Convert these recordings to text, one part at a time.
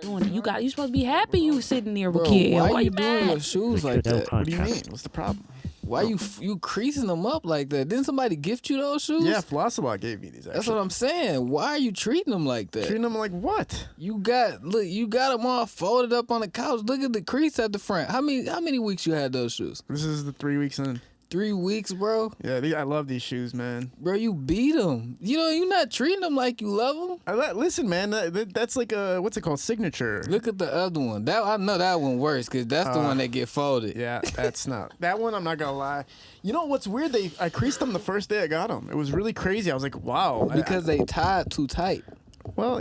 doing it. You supposed to be happy you sitting there with Bro, kid. why you mad? doing your shoes like that? What do you mean? What's the problem? Why you creasing them up like that? Didn't somebody gift you those shoes? Yeah, Flossabot gave me these. Actually. That's what I'm saying. Why are you treating them like that? Treating them like what? You got them all folded up on the couch. Look at the crease at the front. How many weeks you had those shoes? This is the 3 weeks in. 3 weeks, bro. Yeah, I love these shoes, man. Bro, you beat them. You're not treating them like you love them. Listen, man, that's like a what's it called, signature. Look at the other one. I know that one worse because that's the one that get folded. Yeah, that's not that one. I'm not gonna lie. You know what's weird? I creased them the first day I got them. It was really crazy. I was like, wow. Because they tied too tight. Well,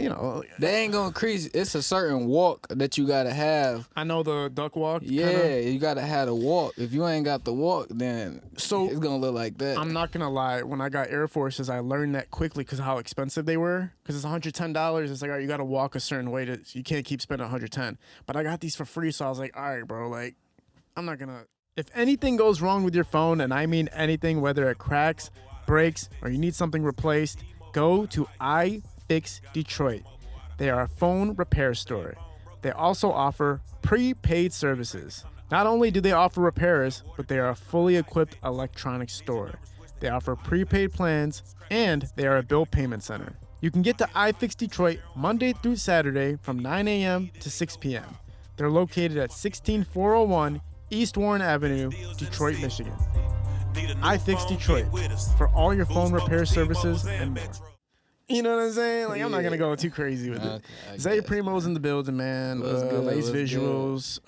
they ain't gonna crease. It's a certain walk that you gotta have. I know the duck walk. Yeah, kinda. you gotta have the walk. If you ain't got the walk, then it's gonna look like that. I'm not gonna lie. When I got Air Forces, I learned that quickly because how expensive they were. Because it's $110. It's like, all right, you gotta walk a certain way you can't keep spending $110. But I got these for free, so I was like, all right, bro. Like, I'm not gonna. If anything goes wrong with your phone, and I mean anything, whether it cracks, breaks, or you need something replaced, go to iFix Detroit. They are a phone repair store. They also offer prepaid services. Not only do they offer repairs, but they are a fully equipped electronics store. They offer prepaid plans, and they are a bill payment center. You can get to iFix Detroit Monday through Saturday from 9 a.m. to 6 p.m. They're located at 16401 East Warren Avenue, Detroit, Michigan. iFix Detroit for all your phone repair services and more. You know what I'm saying? Like, I'm not gonna go too crazy with it. Zay Primo's in the building, man. Lace Visuals.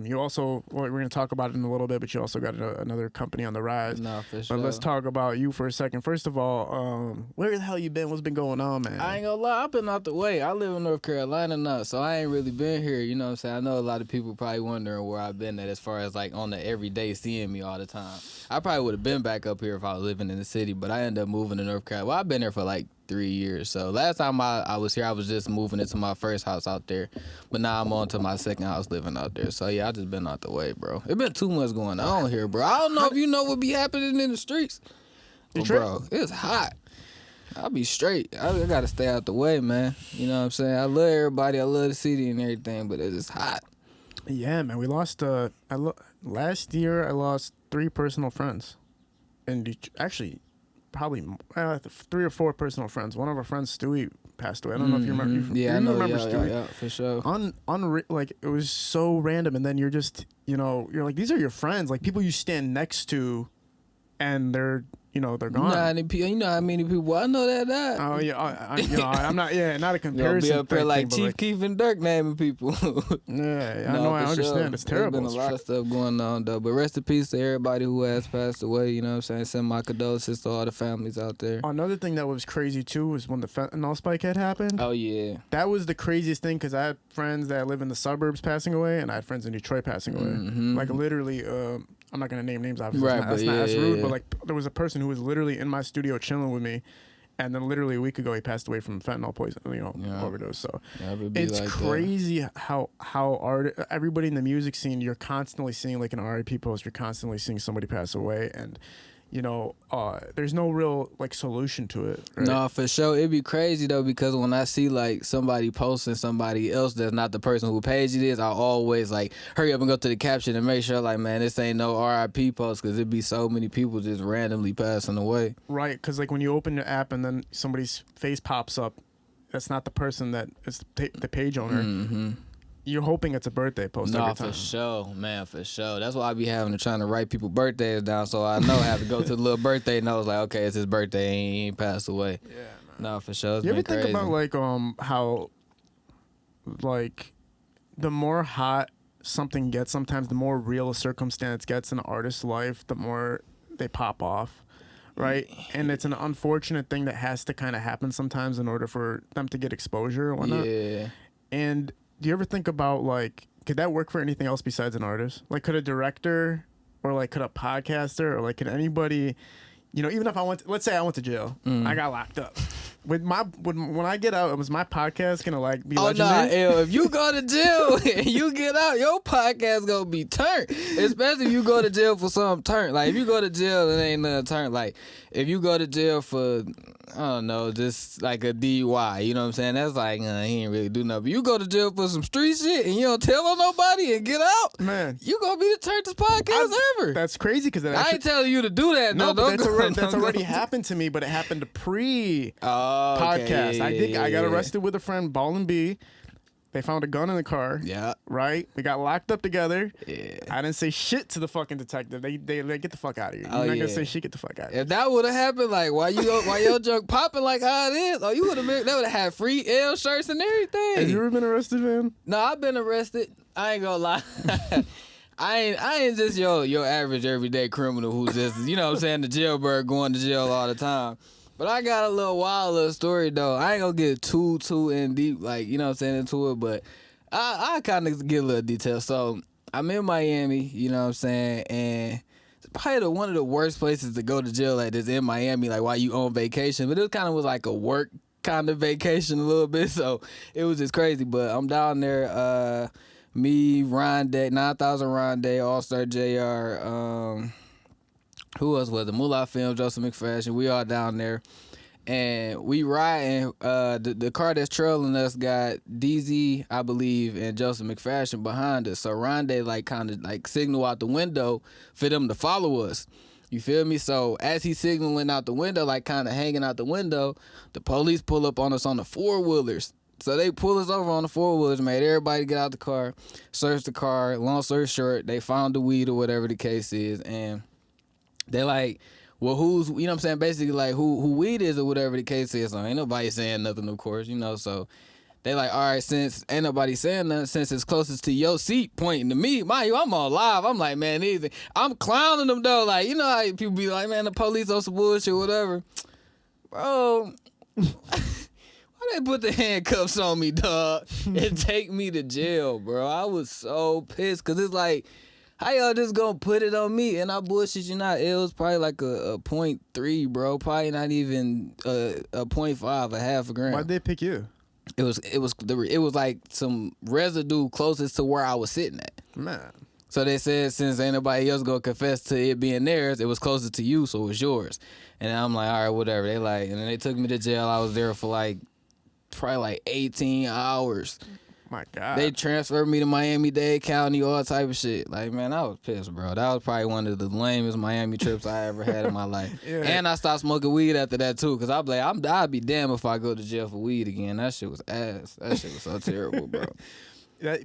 You also, we're gonna talk about it in a little bit, but you also got another company on the rise. Nah, for sure. But let's talk about you for a second. First of all, where the hell you been? What's been going on, man? I ain't gonna lie, I've been out the way. I live in North Carolina now, so I ain't really been here. You know what I'm saying? I know a lot of people probably wondering where I've been at as far as like on the everyday seeing me all the time. I probably would have been back up here if I was living in the city, but I ended up moving to North Carolina. Well, I've been there for like 3 years. So last time I was here, I was just moving into my first house out there. But now I'm on to my second house living out there. So yeah, I just been out the way, bro. It been too much going on here, bro. I don't know if you know what be happening in the streets. But bro, it's hot. I'll be straight. I gotta stay out the way, man. You know what I'm saying? I love everybody. I love the city and everything, but it's hot. Yeah, man. We lost, last year I lost 3 personal friends. And actually, probably 3 or 4 personal friends. One of our friends, Stewie, passed away. I don't know if you remember. Yeah, I know. Remember Stewie. Yeah, for sure. Like, it was so random. And then you're just, you're like, these are your friends. Like, people you stand next to, and they're gone. You know how many people I know that died. Oh yeah, I'm not. Yeah, not a comparison. Be up here like Chief Keef and Dirk naming people. Yeah, I understand. Sure. It's terrible. There's been a lot of stuff going on though. But rest in peace to everybody who has passed away. You know what I'm saying? Send my condolences to all the families out there. Another thing that was crazy too was when the fentanyl spike had happened. Oh yeah, that was the craziest thing because I had friends that live in the suburbs passing away, and I had friends in Detroit passing away. Mm-hmm. Like literally. I'm not gonna name names, obviously. Right, that's rude. But like, there was a person who was literally in my studio chilling with me, and then literally a week ago he passed away from fentanyl poison, overdose. So it's like crazy how everybody in the music scene, you're constantly seeing like an RIP post, you're constantly seeing somebody pass away, and there's no real like solution to it. Right? No, for sure. It'd be crazy though because when I see like somebody posting somebody else that's not the person who page it is, I always like hurry up and go to the caption and make sure like, man, this ain't no RIP post because it'd be so many people just randomly passing away. Right, because like when you open your app and then somebody's face pops up, that's not the person that is the page owner. Mm-hmm. You're hoping it's a birthday post every time. For sure, man, for sure. That's why I be having to trying to write people birthdays down so I know I have to go to the little birthday and I was like, okay, it's his birthday, he ain't passed away. Yeah, man. No, for sure. You ever think about like how like the more hot something gets, sometimes the more real a circumstance gets in an artist's life, the more they pop off. Right? And it's an unfortunate thing that has to kind of happen sometimes in order for them to get exposure or whatnot. Yeah. And do you ever think about, like, could that work for anything else besides an artist? Like, could a director or, like, could a podcaster or, like, could anybody, even if let's say I went to jail. I got locked up. when I get out, was my podcast gonna like be Oh legendary? nah, if you go to jail and you get out, your podcast gonna be turned. Especially if you go to jail for something turned. Like if you go to jail and ain't nothing turned. Like if you go to jail for I don't know, just like a DUI, you know what I'm saying? That's like he ain't really do nothing. But you go to jail for some street shit and you don't tell on nobody and get out, Man, you gonna be the turnedest podcast ever. that's crazy because I ain't telling you to do that. no, but that's don't already go. happened to me, but it happened pre Oh, okay. podcast. I got arrested with a friend, Ball and B. They found a gun in the car. Yeah. Right? We got locked up together. Yeah. I didn't say shit to the fucking detective. They get the fuck out of here. You're Oh, not yeah. gonna say shit, get the fuck out of here. If that would have happened, like while your junk popping like how it is, you would have been. They would have had free L shirts and everything. Have you ever been arrested, man? No, I've been arrested. I ain't gonna lie. I ain't just your average everyday criminal who's just you know what I'm saying the jailbird going to jail all the time. But I got a little story though. I ain't gonna get too in deep like you know what I'm saying into it, but I kind of get a little detail. So I'm in Miami, you know what I'm saying, and it's probably one of the worst places to go to jail at is in Miami, like while you on vacation. But it kind of was like a work kind of vacation a little bit, so it was just crazy. But I'm down there, me, Rondé, 9,000 Rondé, All-Star JR, who else was it? Moolah Film, Joseph McFashion. We all down there. And we riding, the car that's trailing us got DZ, I believe, and Joseph McFashion behind us. So Rondé like kind of like signal out the window for them to follow us. You feel me? So as he's signaling out the window, like kind of hanging out the window, the police pull up on us on the four-wheelers. So they pull us over on the four-wheelers, made everybody get out the car, search the car. Long story short, they found the weed or whatever the case is, and they like, well, who's, you know what I'm saying, basically like who weed is or whatever the case is. So ain't nobody saying nothing, of course, you know. So they like, all right, since ain't nobody saying nothing, since it's closest to your seat pointing to me, mind you, I'm on live. I'm like, man, easy. I'm clowning them though. Like, you know how people be like, man, the police on some bullshit, whatever. Bro, why they put the handcuffs on me, dog, and take me to jail, bro? I was so pissed because it's like, how y'all just gonna put it on me? And I bullshit you not. It was probably like a 0.3, bro. Probably not even a 0.5, a half a gram. Why'd they pick you? It was like some residue closest to where I was sitting at. Man. So they said since ain't nobody else gonna confess to it being theirs, it was closer to you, so it was yours. And I'm like, all right, whatever. They like, and then they took me to jail. I was there for like probably like 18 hours. My God. They transferred me to Miami-Dade County, all type of shit. Like, man, I was pissed, bro. That was probably one of the lamest Miami trips I ever had in my life. Yeah. And I stopped smoking weed after that, too, because I'd be like, I'd be damned if I go to jail for weed again. That shit was ass. That shit was so terrible, bro.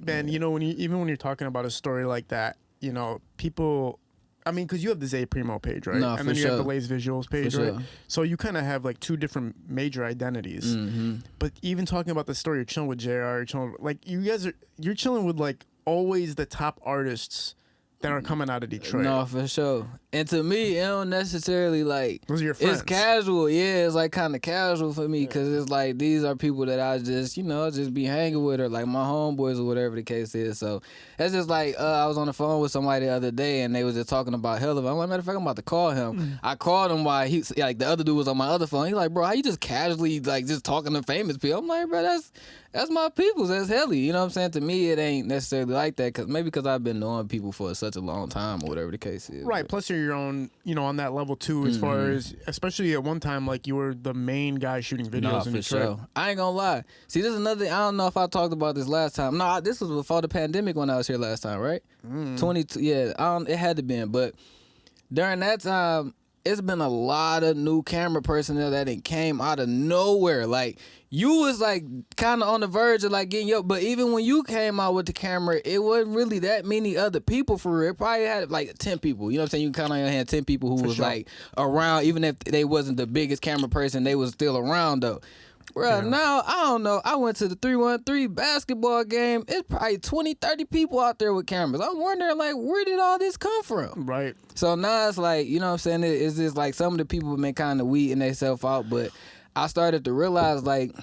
Man, you know, even when you're talking about a story like that, you know, people... I mean, because you have the Zay Primo page, right? No, and then you have the Lay's Visuals page, for right? sure. So you kind of have like two different major identities. Mm-hmm. But even talking about the story, you're chilling with JR, you're chilling like you're chilling with like always the top artists that are coming out of Detroit. No, for sure. And to me, it don't necessarily like... Those are your friends. It's casual. Yeah, it's like kind of casual for me because it's like these are people that I just, you know, just be hanging with or like my homeboys or whatever the case is. So that's just like I was on the phone with somebody the other day and they was just talking about hell of it. I'm like, matter of fact, I'm about to call him. I called him while like the other dude was on my other phone. He's like, bro, how you just casually like just talking to famous people? I'm like, bro, that's my peoples. That's helly. You know what I'm saying? To me, it ain't necessarily like that because I've been knowing people for such a long time or whatever the case is. Right. But Plus, you're your own, you know, on that level too, as far as, especially at one time, like you were the main guy shooting videos in for Detroit. sure. I ain't gonna lie. See, this is another thing. I don't know if I talked about this last time. No, this was before the pandemic when I was here last time, right? 22. Yeah, it had to been. But during that time, it's been a lot of new camera personnel that it came out of nowhere. Like, you was like kind of on the verge of like getting up, but even when you came out with the camera, it wasn't really that many other people for real. It probably had like 10 people. You know what I'm saying? You can count on your hand 10 people who was like around, even if they wasn't the biggest camera person, they was still around though. Bro, now, I don't know. I went to the 313 basketball game. It's probably 20, 30 people out there with cameras. I'm wondering, like, where did all this come from? Right. So now it's like, you know what I'm saying? It's just like some of the people been kind of weeding themselves out, but I started to realize, like,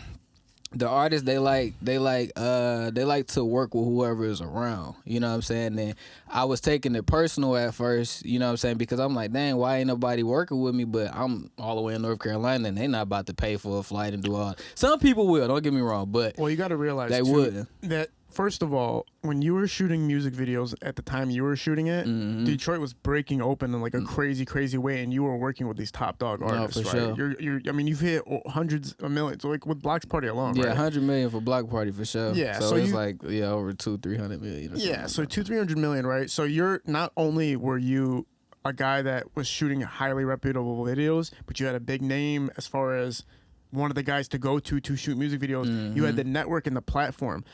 the artists they like to work with whoever is around. You know what I'm saying? And I was taking it personal at first, you know what I'm saying, because I'm like, dang, why ain't nobody working with me? But I'm all the way in North Carolina and they not about to pay for a flight and do all. Some people will, don't get me wrong, but well, you got to realize they too, wouldn't. that first of all, when you were shooting music videos at the time you were shooting it, Detroit was breaking open in like a crazy way, and you were working with these top dog artists, for right? sure. You're I mean, you've hit hundreds of millions, like with Bloxk Party alone, Yeah, right? 100 million for Bloxk Party for sure. Yeah, so so it's you- like over 200-300 million. Yeah, so 200-300 million, right? So you're not only were you a guy that was shooting highly reputable videos, but you had a big name as far as one of the guys to go to shoot music videos. You had the network and the platform.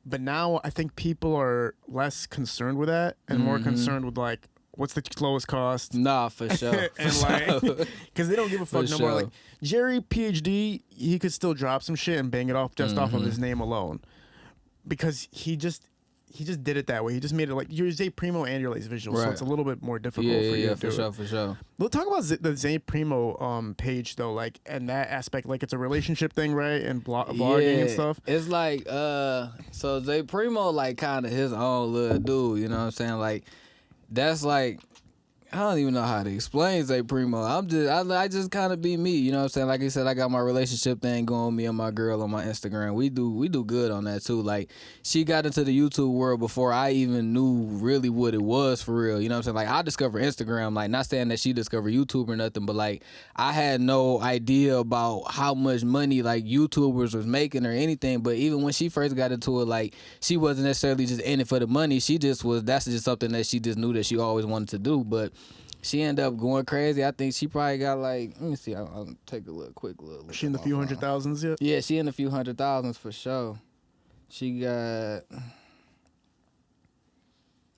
But now I think people are less concerned with that and more concerned with like, what's the lowest cost? Nah, for sure. And like, because they don't give a fuck For no more. sure. Like Jerry PhD, he could still drop some shit and bang it off just off of his name alone, because he just did it that way. He just made it like your Zay Primo and your Lace Visual, so Right. it's a little bit more difficult yeah, for you to for do sure, it. for sure. We'll talk about the Zay Primo page though, like, and that aspect, like it's a relationship thing, right? And vlogging and stuff. It's like so Zay Primo like kind of his own little dude, you know what I'm saying? Like that's like I don't even know how to explain Zay Primo. I just kind of be me, you know what I'm saying? Like I said, I got my relationship thing going with me and my girl on my Instagram. We do good on that too. Like she got into the YouTube world before I even knew really what it was for real. You know what I'm saying? Like I discovered Instagram, like not saying that she discovered YouTube or nothing, but like I had no idea about how much money like YouTubers was making or anything. But even when she first got into it, like she wasn't necessarily just in it for the money. She just was. That's just something that she just knew that she always wanted to do. But she ended up going crazy. I think she probably got like, let me see, I'll take a quick look. She in the few hundred thousands yet? Yeah, she in a few 100,000s for sure. She got,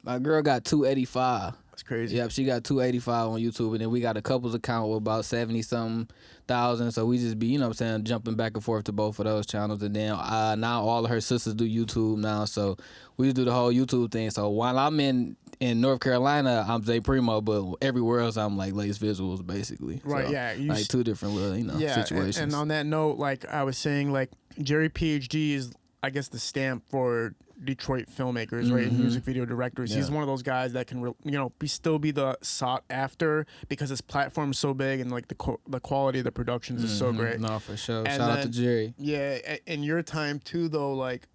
my girl got 285. That's crazy. Yep, she got 285 on YouTube, and then we got a couple's account with about 70-something thousand. So we just be, you know what I'm saying, jumping back and forth to both of those channels. And then now all of her sisters do YouTube now, so we just do the whole YouTube thing. So while I'm in North Carolina, I'm Zay Primo, but everywhere else I'm like Lace Visuals, basically. Right, So, yeah. like two different little, situations. And on that note, like I was saying, like Jerry PhD is, I guess, the stamp for Detroit filmmakers, right, and music video directors. He's one of those guys that can, still be the sought after because his platform's so big and like the quality of the productions is so great. No, for sure. And Shout out to Jerry. Yeah, in your time too, though, like.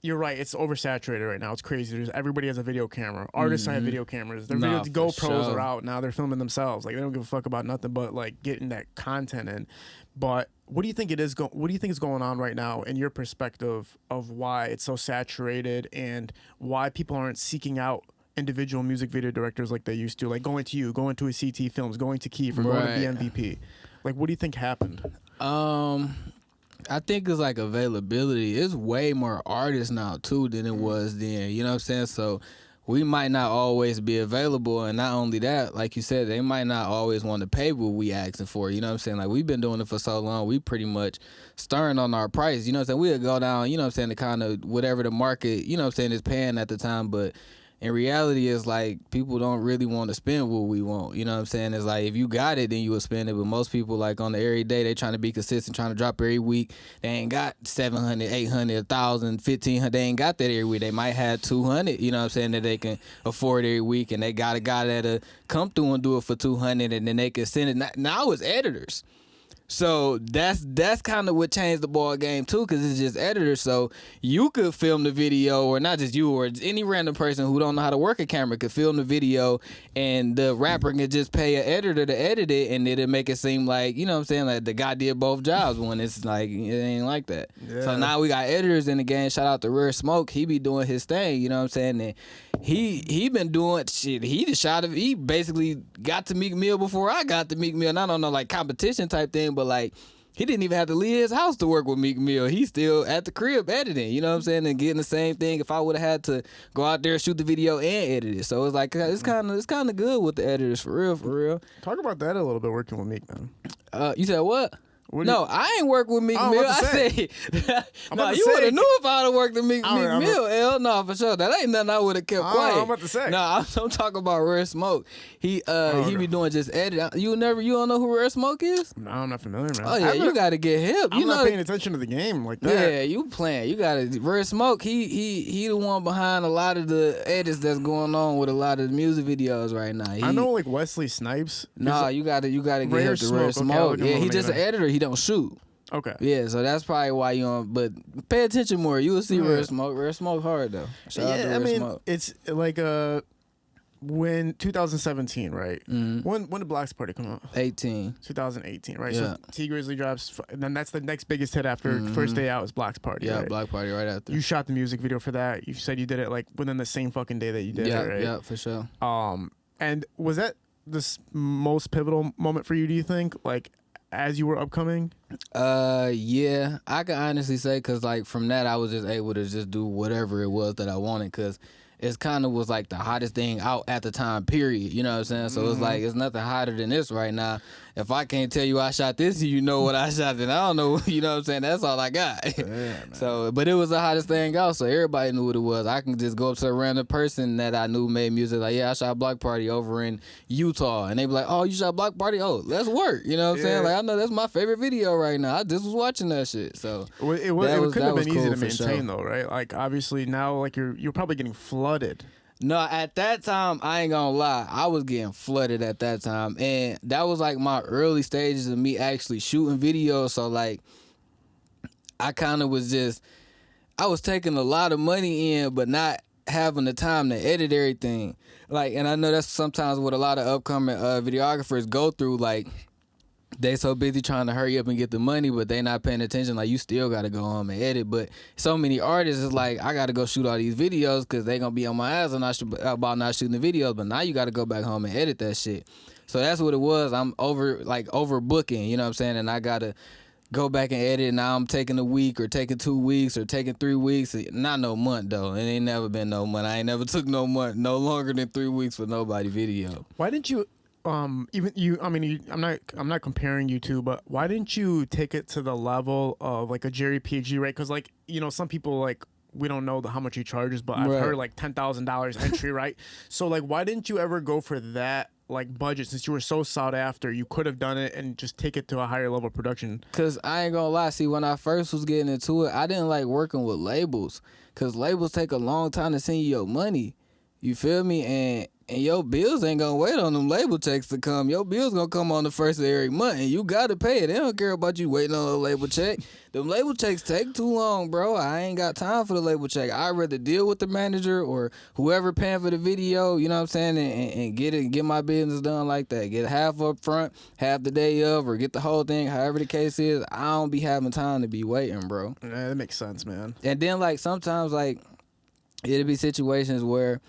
You're right. It's oversaturated right now. It's crazy. Everybody has a video camera. Artists have video cameras. Their Nah, videos, for GoPros sure. are out now. They're filming themselves. Like they don't give a fuck about nothing but like getting that content in. But what do you think it is? What do you think is going on right now in your perspective of why it's so saturated and why people aren't seeking out individual music video directors like they used to, like going to you, going to a CT Films, going to Keith, or going to BMVP? Like, what do you think happened? I think it's like availability. It's way more artists now too than it was then. You know what I'm saying? So we might not always be available, and not only that, like you said, they might not always want to pay what we asking for. You know what I'm saying? Like we've been doing it for so long, we pretty much stern on our price. You know what I'm saying? We'll go down, you know what I'm saying, to kind of whatever the market, you know what I'm saying, is paying at the time, but in reality, it's like people don't really want to spend what we want. You know what I'm saying? It's like if you got it, then you will spend it. But most people, like on the every day, they trying to be consistent, trying to drop every week. They ain't got 700, 800, 1,000, 1,500. They ain't got that every week. They might have 200, you know what I'm saying, that they can afford every week. And they got a guy that'll come through and do it for 200, and then they can send it. Now it's editors. So that's kind of what changed the ball game too, because it's just editors. So you could film the video, or not just you, or any random person who don't know how to work a camera could film the video, and the rapper can just pay an editor to edit it, and it'll make it seem like, you know what I'm saying, like the guy did both jobs, when it's like it ain't like that. Yeah. So now we got editors in the game. Shout out to Rare Smoke. He be doing his thing, you know what I'm saying? And he been doing shit. He basically got to Meek Mill before I got to Meek Mill. And I don't know, like competition type thing, but like he didn't even have to leave his house to work with Meek Mill. He's still at the crib editing, you know what I'm saying, and getting the same thing if I would have had to go out there, shoot the video, and edit it. So it's like it's kind of good with the editors, for real. Talk about that a little bit, working with Meek, man. You said what? No, I ain't work with Meek I'm Mill. about to I say. said, I'm no, about to you say, would have knew if I'd have worked with Meek I'm- Mill. Hell no, for sure. That ain't nothing I would have kept quiet. I'm about to say. No, I'm talking about Rare Smoke. He be doing just edit. You don't know who Rare Smoke is? No, I'm not familiar, man. Oh yeah, you gotta get hip. I'm You not know, paying attention to the game like that. yeah, you playing. You gotta Rare Smoke. He the one behind a lot of the edits that's going on with a lot of the music videos right now. I know like Wesley Snipes. Nah, you gotta get Rare hip to Rare Smoke. Okay, I'll Smoke. look him Yeah, up he when I just get an editor. He don't shoot. Okay. Yeah, so that's probably why you on. But pay attention more. You will see Yeah. Rare Smoke. Rare Smoke hard though. Shout out to Yeah, Rare I mean, Smoke. it's like when 2017, right? Mm-hmm. When did Bloxk Party come out? 18. 2018, right? Yeah. So T Grizzly drops, and then that's the next biggest hit after first day out is Bloxk Party. Yeah, right? Block Party right after. You shot the music video for that. You said you did it like within the same fucking day that you did yeah, it, right? yeah, for sure. And was that the most pivotal moment for you? Do you think, like, as you were upcoming? Yeah, I can honestly say because like from that I was just able to just do whatever it was that I wanted because it's kind of was like the hottest thing out at the time, period. You know what I'm saying? So it's like, it's nothing hotter than this right now. If I can't tell you I shot this, you know what I shot, then I don't know. You know what I'm saying? That's all I got. Yeah, So, but it was the hottest thing out, so everybody knew what it was. I can just go up to a random person that I knew made music, like, yeah, I shot Bloxk Party over in Utah. And they be like, oh, you shot Bloxk Party? Oh, let's work. You know what I'm saying? Like, I know that's my favorite video right now. I just was watching that shit. So It couldn't have been easy cool to for maintain sure. though, right? Like obviously now, like you're probably getting flooded. No, at that time, I ain't gonna lie, I was getting flooded at that time. And that was like my early stages of me actually shooting videos. So like, I kind of was just, I was taking a lot of money in, but not having the time to edit everything. Like, and I know that's sometimes what a lot of upcoming videographers go through. Like, they so busy trying to hurry up and get the money, but they not paying attention. Like, you still got to go home and edit. But so many artists is like, I got to go shoot all these videos because they going to be on my ass about not shooting the videos. But now you got to go back home and edit that shit. So that's what it was. I'm overbooking, you know what I'm saying? And I got to go back and edit. Now I'm taking a week or taking 2 weeks or taking 3 weeks. Not no month, though. It ain't never been no month. I ain't never took no month, no longer than 3 weeks for nobody video. Why didn't you? I'm not comparing you two, but why didn't you take it to the level of like a Jerry PG, right? Because like, you know, some people like, we don't know how much he charges, but I've heard like $10,000 entry, right? So like, why didn't you ever go for that like budget since you were so sought after? You could have done it and just take it to a higher level of production. Cause I ain't gonna lie, see, when I first was getting into it, I didn't like working with labels, cause labels take a long time to send you your money. You feel me? And your bills ain't gonna wait on them label checks to come. Your bills gonna come on the first of every month, and you gotta pay it. They don't care about you waiting on a label check. Them label checks take too long, bro. I ain't got time for the label check. I'd rather deal with the manager or whoever paying for the video, you know what I'm saying, and get my business done like that. Get half up front, half the day of, or get the whole thing, however the case is. I don't be having time to be waiting, bro. Yeah, that makes sense, man. And then, like, sometimes, like, it'll be situations where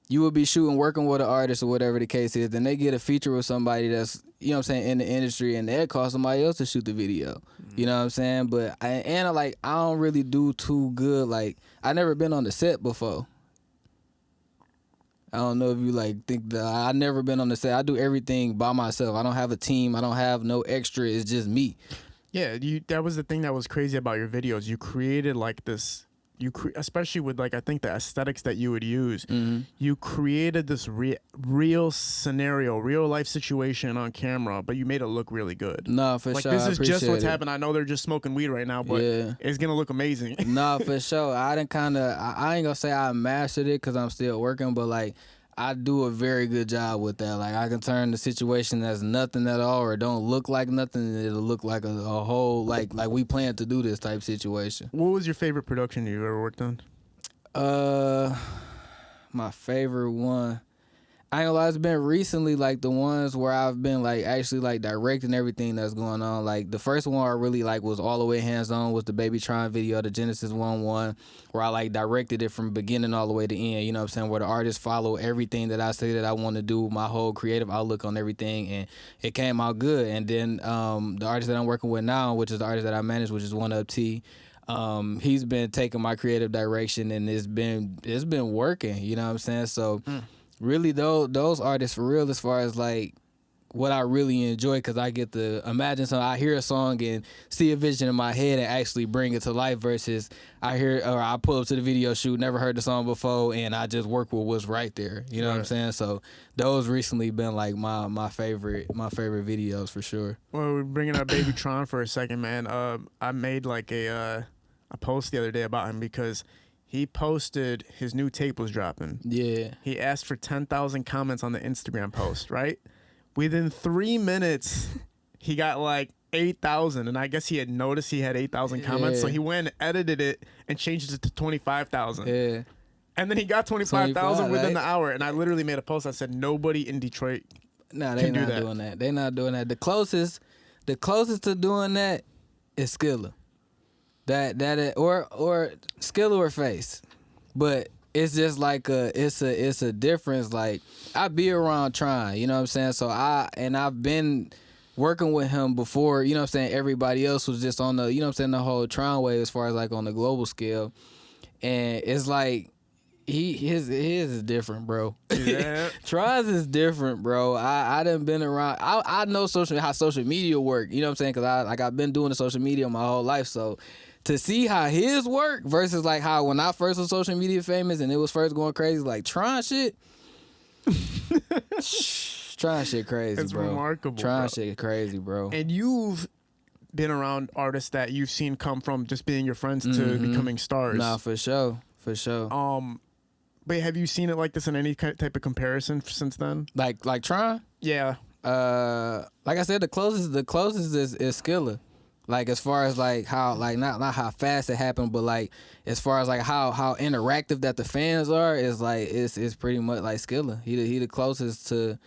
you will be working with an artist or whatever the case is, then they get a feature with somebody that's, you know what I'm saying, in the industry, and they'll call somebody else to shoot the video. You know what I'm saying? But I don't really do too good. Like, I never been on the set before. I don't know if you like think that I never been on the set. I do everything by myself. I don't have a team. I don't have no extra. It's just me. Yeah, that was the thing that was crazy about your videos. You created like this. Especially with like I think the aesthetics that you would use, you created this real scenario, real life situation on camera, but you made it look really good. Nah, for like, sure. This I is just what's appreciate it. happened. I know they're just smoking weed right now, but it's gonna look amazing. Nah, for sure. I ain't gonna say I mastered it because I'm still working, but like, I do a very good job with that. Like, I can turn the situation that's nothing at all or don't look like nothing, and it'll look like a whole, like we plan to do this type situation. What was your favorite production you've ever worked on? My favorite one, I ain't gonna lie, it's been recently, like the ones where I've been like actually like directing everything that's going on. Like the first one I really like was all the way hands on was the Baby Tron video, the Genesis 1-1, where I like directed it from beginning all the way to end, you know what I'm saying, where the artists follow everything that I say that I want to do, my whole creative outlook on everything, and it came out good. And then the artist that I'm working with now, which is the artist that I manage, which is One Up T, he's been taking my creative direction, and it's been working, you know what I'm saying? So really those artists for real, as far as like what I really enjoy, because I get to imagine something. I hear a song and see a vision in my head and actually bring it to life, versus I hear, or I pull up to the video shoot, never heard the song before, and I just work with what's right there. You know what I'm saying? So those recently been like my favorite videos for sure. Well, we're bringing up Baby Tron for a second, man. I made like a post the other day about him because he posted his new tape was dropping. Yeah. He asked for 10,000 comments on the Instagram post, right? Within 3 minutes, he got like 8,000, and I guess he had noticed he had 8,000 comments, so he went and edited it and changed it to 25,000. Yeah. And then he got 25,000 within the hour, and I literally made a post that said nobody in Detroit No, they can do not that. doing that. They not doing that. The closest to doing that is Skilla. Or Skilla or Face. But it's just like it's a difference. Like, I be around trying, you know what I'm saying? So I've been working with him before, you know what I'm saying? Everybody else was just on the, you know what I'm saying, the whole Tron wave as far as like on the global scale. And it's like his is different, bro. Yeah. Tron's is different, bro. I done been around. I know how social media work, you know what I'm saying? Cause I've been doing the social media my whole life. So to see how his work versus like how when I first was social media famous and it was first going crazy, like Tron shit. Tron shit crazy, It's bro. remarkable, Tron bro. shit crazy, bro. And you've been around artists that you've seen come from just being your friends to becoming stars. Nah, for sure. But have you seen it like this in any type of comparison since then? Like Tron? Yeah. Like I said, the closest is Skilla. Like, as far as like how, like not how fast it happened, but like as far as like how interactive that the fans are, is like it's pretty much like Skilla. He the closest to,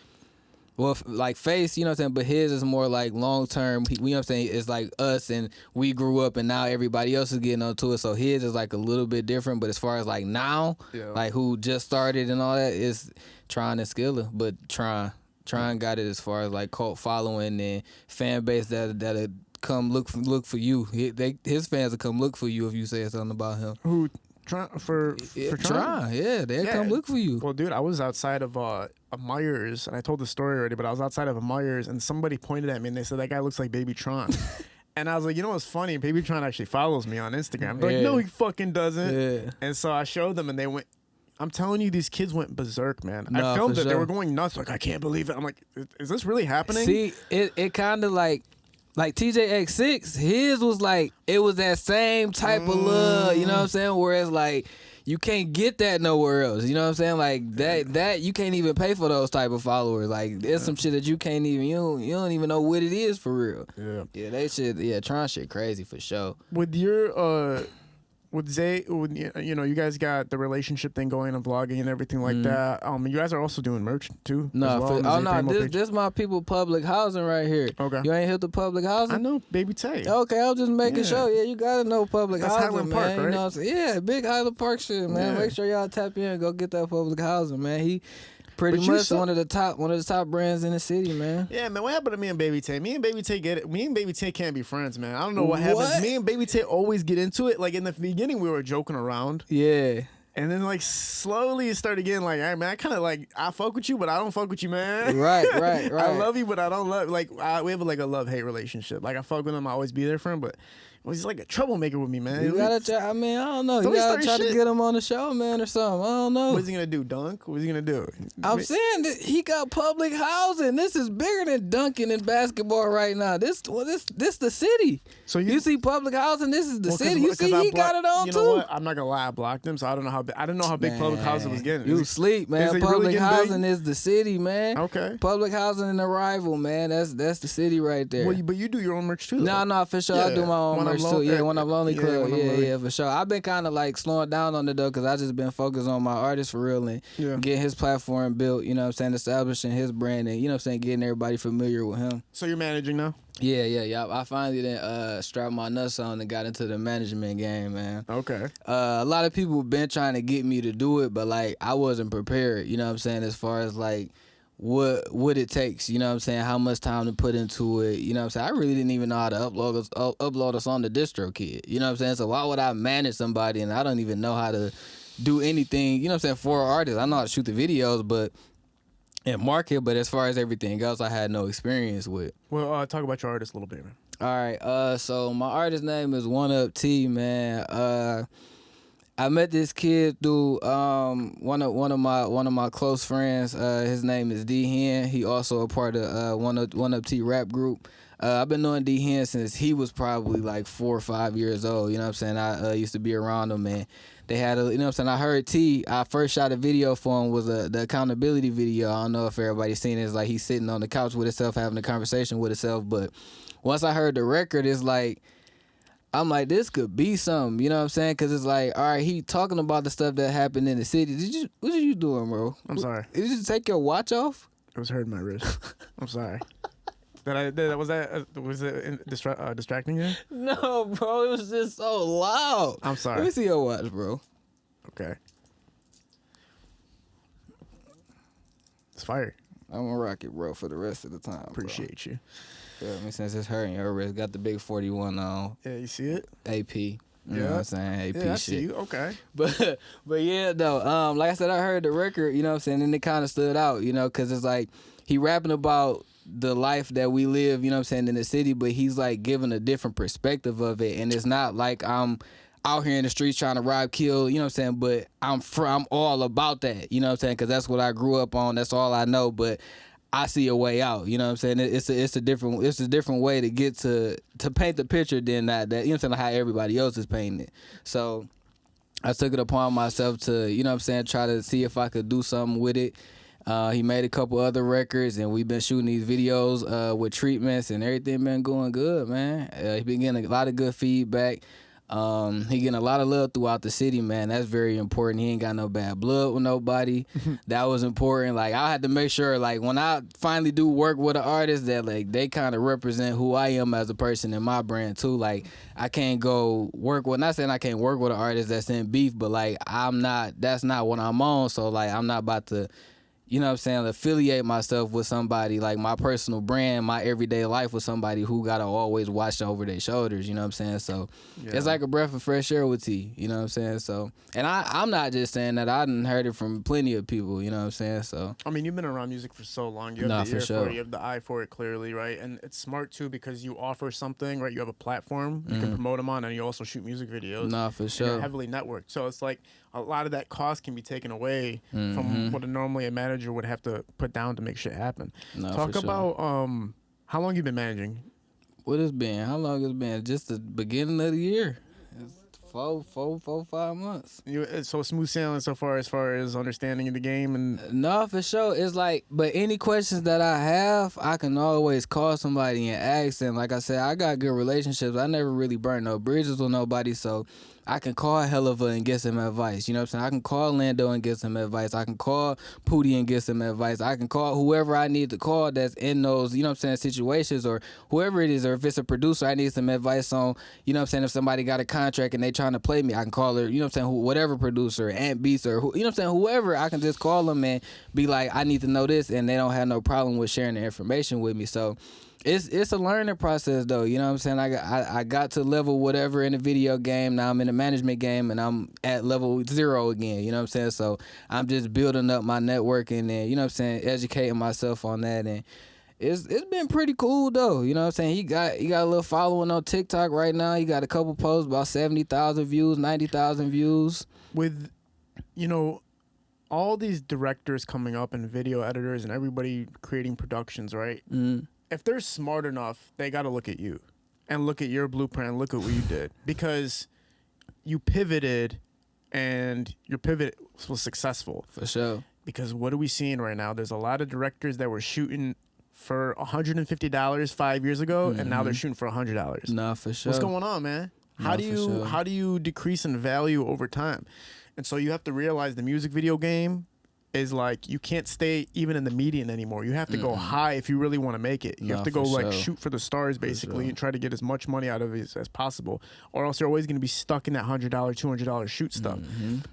well, like Face, you know what I'm saying, but his is more like long term. You know what I'm saying? It's like us and we grew up and now everybody else is getting onto it. So his is like a little bit different. But as far as like now, like who just started and all that, is Tron and Skilla. But Tron got it as far as like cult following and fan base that come look for you. His fans will come look for you if you say something about him. Who for Tron? Yeah, they'll come look for you. Well, dude, I was outside of a Myers, and I told the story already, but I was outside of a Myers, and somebody pointed at me and they said that guy looks like Baby Tron. And I was like, you know what's funny? Baby Tron actually follows me on Instagram. They're like, no, he fucking doesn't. Yeah. And so I showed them, and they went. I'm telling you, these kids went berserk, man. No, I filmed it. sure. They were going nuts. Like, I can't believe it. I'm like, is this really happening? See, it kind of like TJX6, his was like, it was that same type of love, you know what I'm saying? Whereas like, you can't get that nowhere else, you know what I'm saying? Like that you can't even pay for those type of followers. Like, there's some shit that you can't even, you don't even know what it is for real. Yeah, Tron shit crazy for sure. With your with Zay, you know, you guys got the relationship thing going and vlogging and everything like that. You guys are also doing merch too. This my people public housing right here. Okay, you ain't hit the public housing. I know, Baby Tay. Okay, I was just making sure. Yeah, you gotta know public That's housing, Highland man. Park, right? You know what I'm saying? Yeah, big Highland Park shit, man. Yeah. Make sure y'all tap in and go get that public housing, man. He pretty much one of the top brands in the city, man. Yeah, man. What happened to me and Baby Tay? Me and Baby Tay get it. Me and Baby Tay can't be friends, man. I don't know what happens. Me and Baby Tay always get into it. Like, in the beginning, we were joking around. Yeah. And then, like, slowly it started getting like, all right, man, I kind of like, I fuck with you, but I don't fuck with you, man. Right. I love you, but I don't love, like, we have like a love-hate relationship. Like, I fuck with him, I always be there for him, but he's like a troublemaker with me, man. You gotta try, I mean, I don't know. You gotta try to get him on the show, man, or something. I don't know. What's he gonna do, dunk? What's he gonna do? I'm saying that he got public housing. This is bigger than dunking in basketball right now. This the city. So you see public housing, this is the city. You see he got it on too. You know what? I'm not gonna lie, I blocked him, so I didn't know how big public housing was getting. You sleep, man. Public housing is the city, man. Okay. Public housing and Arrival, man. That's the city right there. Well, but you do your own merch too. No, for sure. I do my own merch too. Yeah, When I'm Lonely Club. Yeah, for sure. I've been kind of like slowing down on it though, because I just been focused on my artist for real and getting his platform built, you know what I'm saying, establishing his brand and, you know what I'm saying, getting everybody familiar with him. So you're managing now? Yeah. I finally then strapped my nuts on and got into the management game, man. Okay. A lot of people been trying to get me to do it, but like I wasn't prepared, you know what I'm saying, as far as like what it takes, you know what I'm saying, how much time to put into it, you know what I'm saying. I really didn't even know how to upload a song to DistroKid, you know what I'm saying. So why would I manage somebody and I don't even know how to do anything, you know what I'm saying, for an artist. I know how to shoot the videos, but and market, but as far as everything else, I had no experience with. Well, talk about your artist a little bit, man. All right, so my artist name is One Up T, man. I met this kid through one of my close friends. His name is D Hen. He also a part of One Up T rap group. I've been knowing D Hen since he was probably like 4 or 5 years old. You know what I'm saying? I used to be around him, and they had you know what I'm saying? I heard T. I first shot a video for him was the accountability video. I don't know if everybody's seen it. It's like he's sitting on the couch with himself having a conversation with himself. But once I heard the record, it's like, I'm like, this could be something, you know what I'm saying? Because it's like, all right, he talking about the stuff that happened in the city. What are you doing, bro? I'm sorry. Did you take your watch off? It was hurting my wrist. I'm sorry. Was it distracting you? No, bro. It was just so loud. I'm sorry. Let me see your watch, bro. Okay. It's fire. I'm gonna rock it, bro, for the rest of the time. Appreciate you. Feel me? Since it's hurting your wrist, got the big 41 on. Yeah, you see it? AP. You know what I'm saying? AP yeah, I shit. see you. Okay. But yeah, though. Like I said, I heard the record, you know what I'm saying, and it kind of stood out, you know, because it's like he rapping about the life that we live, you know what I'm saying, in the city, but he's like giving a different perspective of it, and it's not like I'm out here in the streets trying to rob, kill, you know what I'm saying, but I'm all about that, you know what I'm saying, because that's what I grew up on, that's all I know, but I see a way out, you know what I'm saying. It's a different way to get to paint the picture than that you know what I'm saying, like how everybody else is painting it. So I took it upon myself to, you know what I'm saying, try to see if I could do something with it. He made a couple other records, and we've been shooting these videos with treatments, and everything been going good, man. He been getting a lot of good feedback. He getting a lot of love throughout the city, man. That's very important. He ain't got no bad blood with nobody. That was important. Like, I had to make sure, like, when I finally do work with an artist, that like they kind of represent who I am as a person in my brand too. Like, I can't go work with, not saying I can't work with an artist that's in beef, but like that's not what I'm on. So like, I'm not about to, you know what I'm saying, affiliate myself with somebody, like my personal brand, my everyday life with somebody who got to always watch over their shoulders, you know what I'm saying? So it's like a breath of fresh air with T, you know what I'm saying? So, and I'm not just saying that, I done heard it from plenty of people, you know what I'm saying? So, I mean, you've been around music for so long. You have the ear for it, you have the eye for it clearly, right? And it's smart too because you offer something, right? You have a platform you can promote them on, and you also shoot music videos. Nah, for sure. And you're heavily networked. So it's like a lot of that cost can be taken away from what normally a manager would have to put down to make shit happen. Nah, Talk for sure. about how long you been managing? What it's been? How long it's been? Just the beginning of the year. It's 5 months. It's so smooth sailing so far as understanding the game and No, for sure. It's like, but any questions that I have, I can always call somebody and ask them. Like I said, I got good relationships. I never really burned no bridges with nobody, so I can call Helliver and get some advice. You know what I'm saying? I can call Lando and get some advice. I can call Pootie and get some advice. I can call whoever I need to call that's in those, you know what I'm saying, situations, or whoever it is, or if it's a producer, I need some advice on, you know what I'm saying, if somebody got a contract and they trying to play me, I can call her, you know what I'm saying, whatever producer, Ant Beats, or who, you know what I'm saying, whoever, I can just call them and be like, I need to know this, and they don't have no problem with sharing the information with me. So it's a learning process though, you know what I'm saying? I got to level whatever in the video game. Now I'm in the management game and I'm at level 0 again, you know what I'm saying? So I'm just building up my networking and, you know what I'm saying, educating myself on that, and it's been pretty cool though, you know what I'm saying? He got a little following on TikTok right now. He got a couple posts, about 70,000 views, 90,000 views. With, you know, all these directors coming up and video editors and everybody creating productions, right? If they're smart enough, they got to look at you and look at your blueprint and look at what you did, because you pivoted and your pivot was successful. For sure. Because what are we seeing right now? There's a lot of directors that were shooting for $150 5 years ago, and now they're shooting for $100. Nah, for sure. What's going on, man? How do you decrease in value over time? And so you have to realize the music video game is like, you can't stay even in the median anymore. You have to go high if you really want to make it. You have to go like shoot for the stars basically, and try to get as much money out of it as possible, or else you're always going to be stuck in that $100, $200 shoot stuff.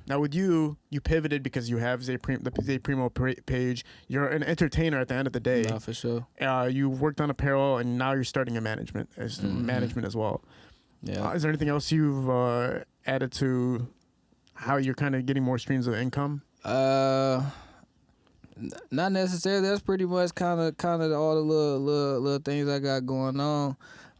Now with you pivoted because you have the Zay Primo page. You're an entertainer at the end of the day. Nah, for sure. You worked on apparel, and now you're starting a management as well. Yeah. Is there anything else you've added to how you're kind of getting more streams of income? Not necessarily. That's pretty much kind of all the little things I got going on.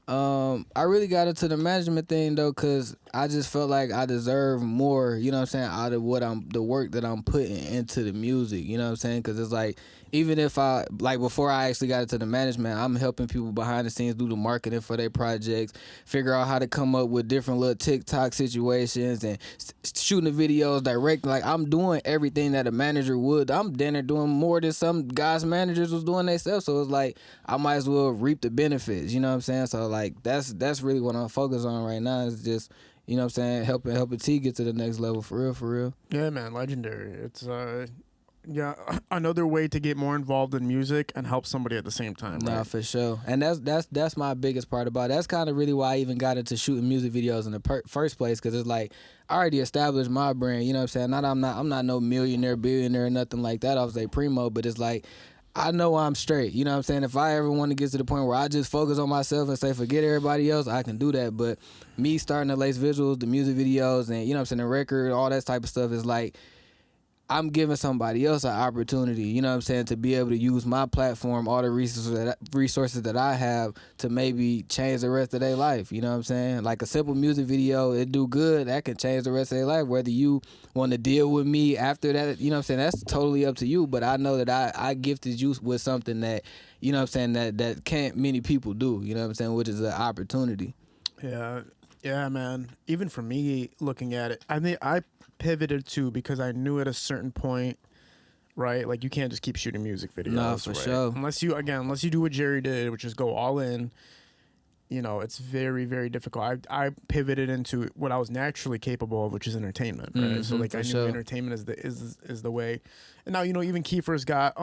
I really got into the management thing though, cause I just felt like I deserve more. You know what I'm saying? Out of the work that I'm putting into the music. You know what I'm saying? Cause it's like, even if I, like, before I actually got into the management, I'm helping people behind the scenes do the marketing for their projects, figure out how to come up with different little TikTok situations and shooting the videos, directing. Like, I'm doing everything that a manager would. I'm doing more than some guys' managers was doing themselves. So it's like, I might as well reap the benefits. You know what I'm saying? So like, that's really what I'm focused on right now. Is just, you know what I'm saying, helping T get to the next level, for real. Yeah, man, legendary. It's yeah, another way to get more involved in music and help somebody at the same time. Right? Nah, for sure. And that's my biggest part about it. That's kind of really why I even got into shooting music videos in the first place, because it's like, I already established my brand. You know what I'm saying? I'm not no millionaire, billionaire, or nothing like that off Zay Primo, but it's like, I know I'm straight. You know what I'm saying? If I ever want to get to the point where I just focus on myself and say, forget everybody else, I can do that. But me starting to lace visuals, the music videos, and, you know what I'm saying, the record, all that type of stuff is like, I'm giving somebody else an opportunity, you know what I'm saying, to be able to use my platform, all the resources that I have, to maybe change the rest of their life, you know what I'm saying? Like a simple music video, it do good, that can change the rest of their life. Whether you want to deal with me after that, you know what I'm saying, that's totally up to you. But I know that I gifted you with something that, you know what I'm saying, that can't many people do, you know what I'm saying, which is an opportunity. Yeah, man. Even for me, looking at it, I think I pivoted too, because I knew at a certain point, right? Like, you can't just keep shooting music videos. No, for sure. Unless you do what Jerry did, which is go all in. You know, it's very, very difficult. I pivoted into what I was naturally capable of, which is entertainment. Right? Mm-hmm, So like, I knew entertainment is the way. And now, you know, even Kiefer's got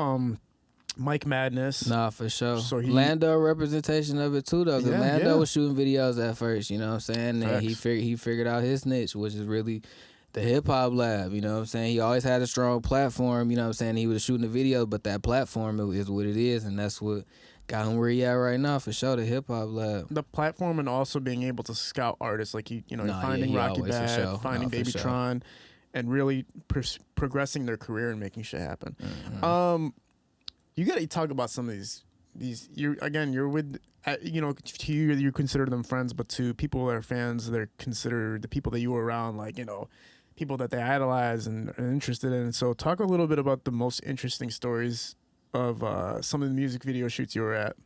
Mike Madness. Nah, for sure. So Lando representation of it too, though. Because Lando was shooting videos at first, you know what I'm saying? And he figured out his niche, which is really the hip hop lab, you know what I'm saying? He always had a strong platform, you know what I'm saying? He was shooting the video, but that platform is what it is, and that's what got him where he at right now, for sure, the hip hop lab. The platform, and also being able to scout artists, like finding Rocky Bad, finding Baby Tron, and really progressing their career and making shit happen. Mm-hmm. You got to talk about some of these. You're with, to you consider them friends, but to people that are fans, they're considered the people that you were around, like, you know, people that they idolize and are interested in. So talk a little bit about the most interesting stories of some of the music video shoots you were at.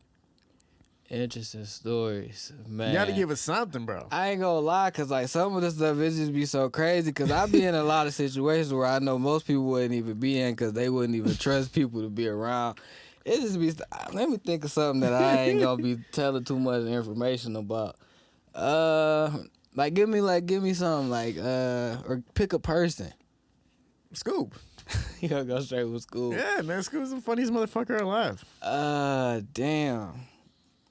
Interesting stories, man. You got to give us something, bro. I ain't gonna lie, because like, some of the stuff, it just be so crazy, because I be in a lot of situations where I know most people wouldn't even be in, because they wouldn't even trust people to be around. It just be, let me think of something that I ain't gonna be telling too much information about. Like, give me something, like, or pick a person. Scoop. You gotta go straight with Scoop. Yeah, man, Scoop's the funniest motherfucker alive. Damn.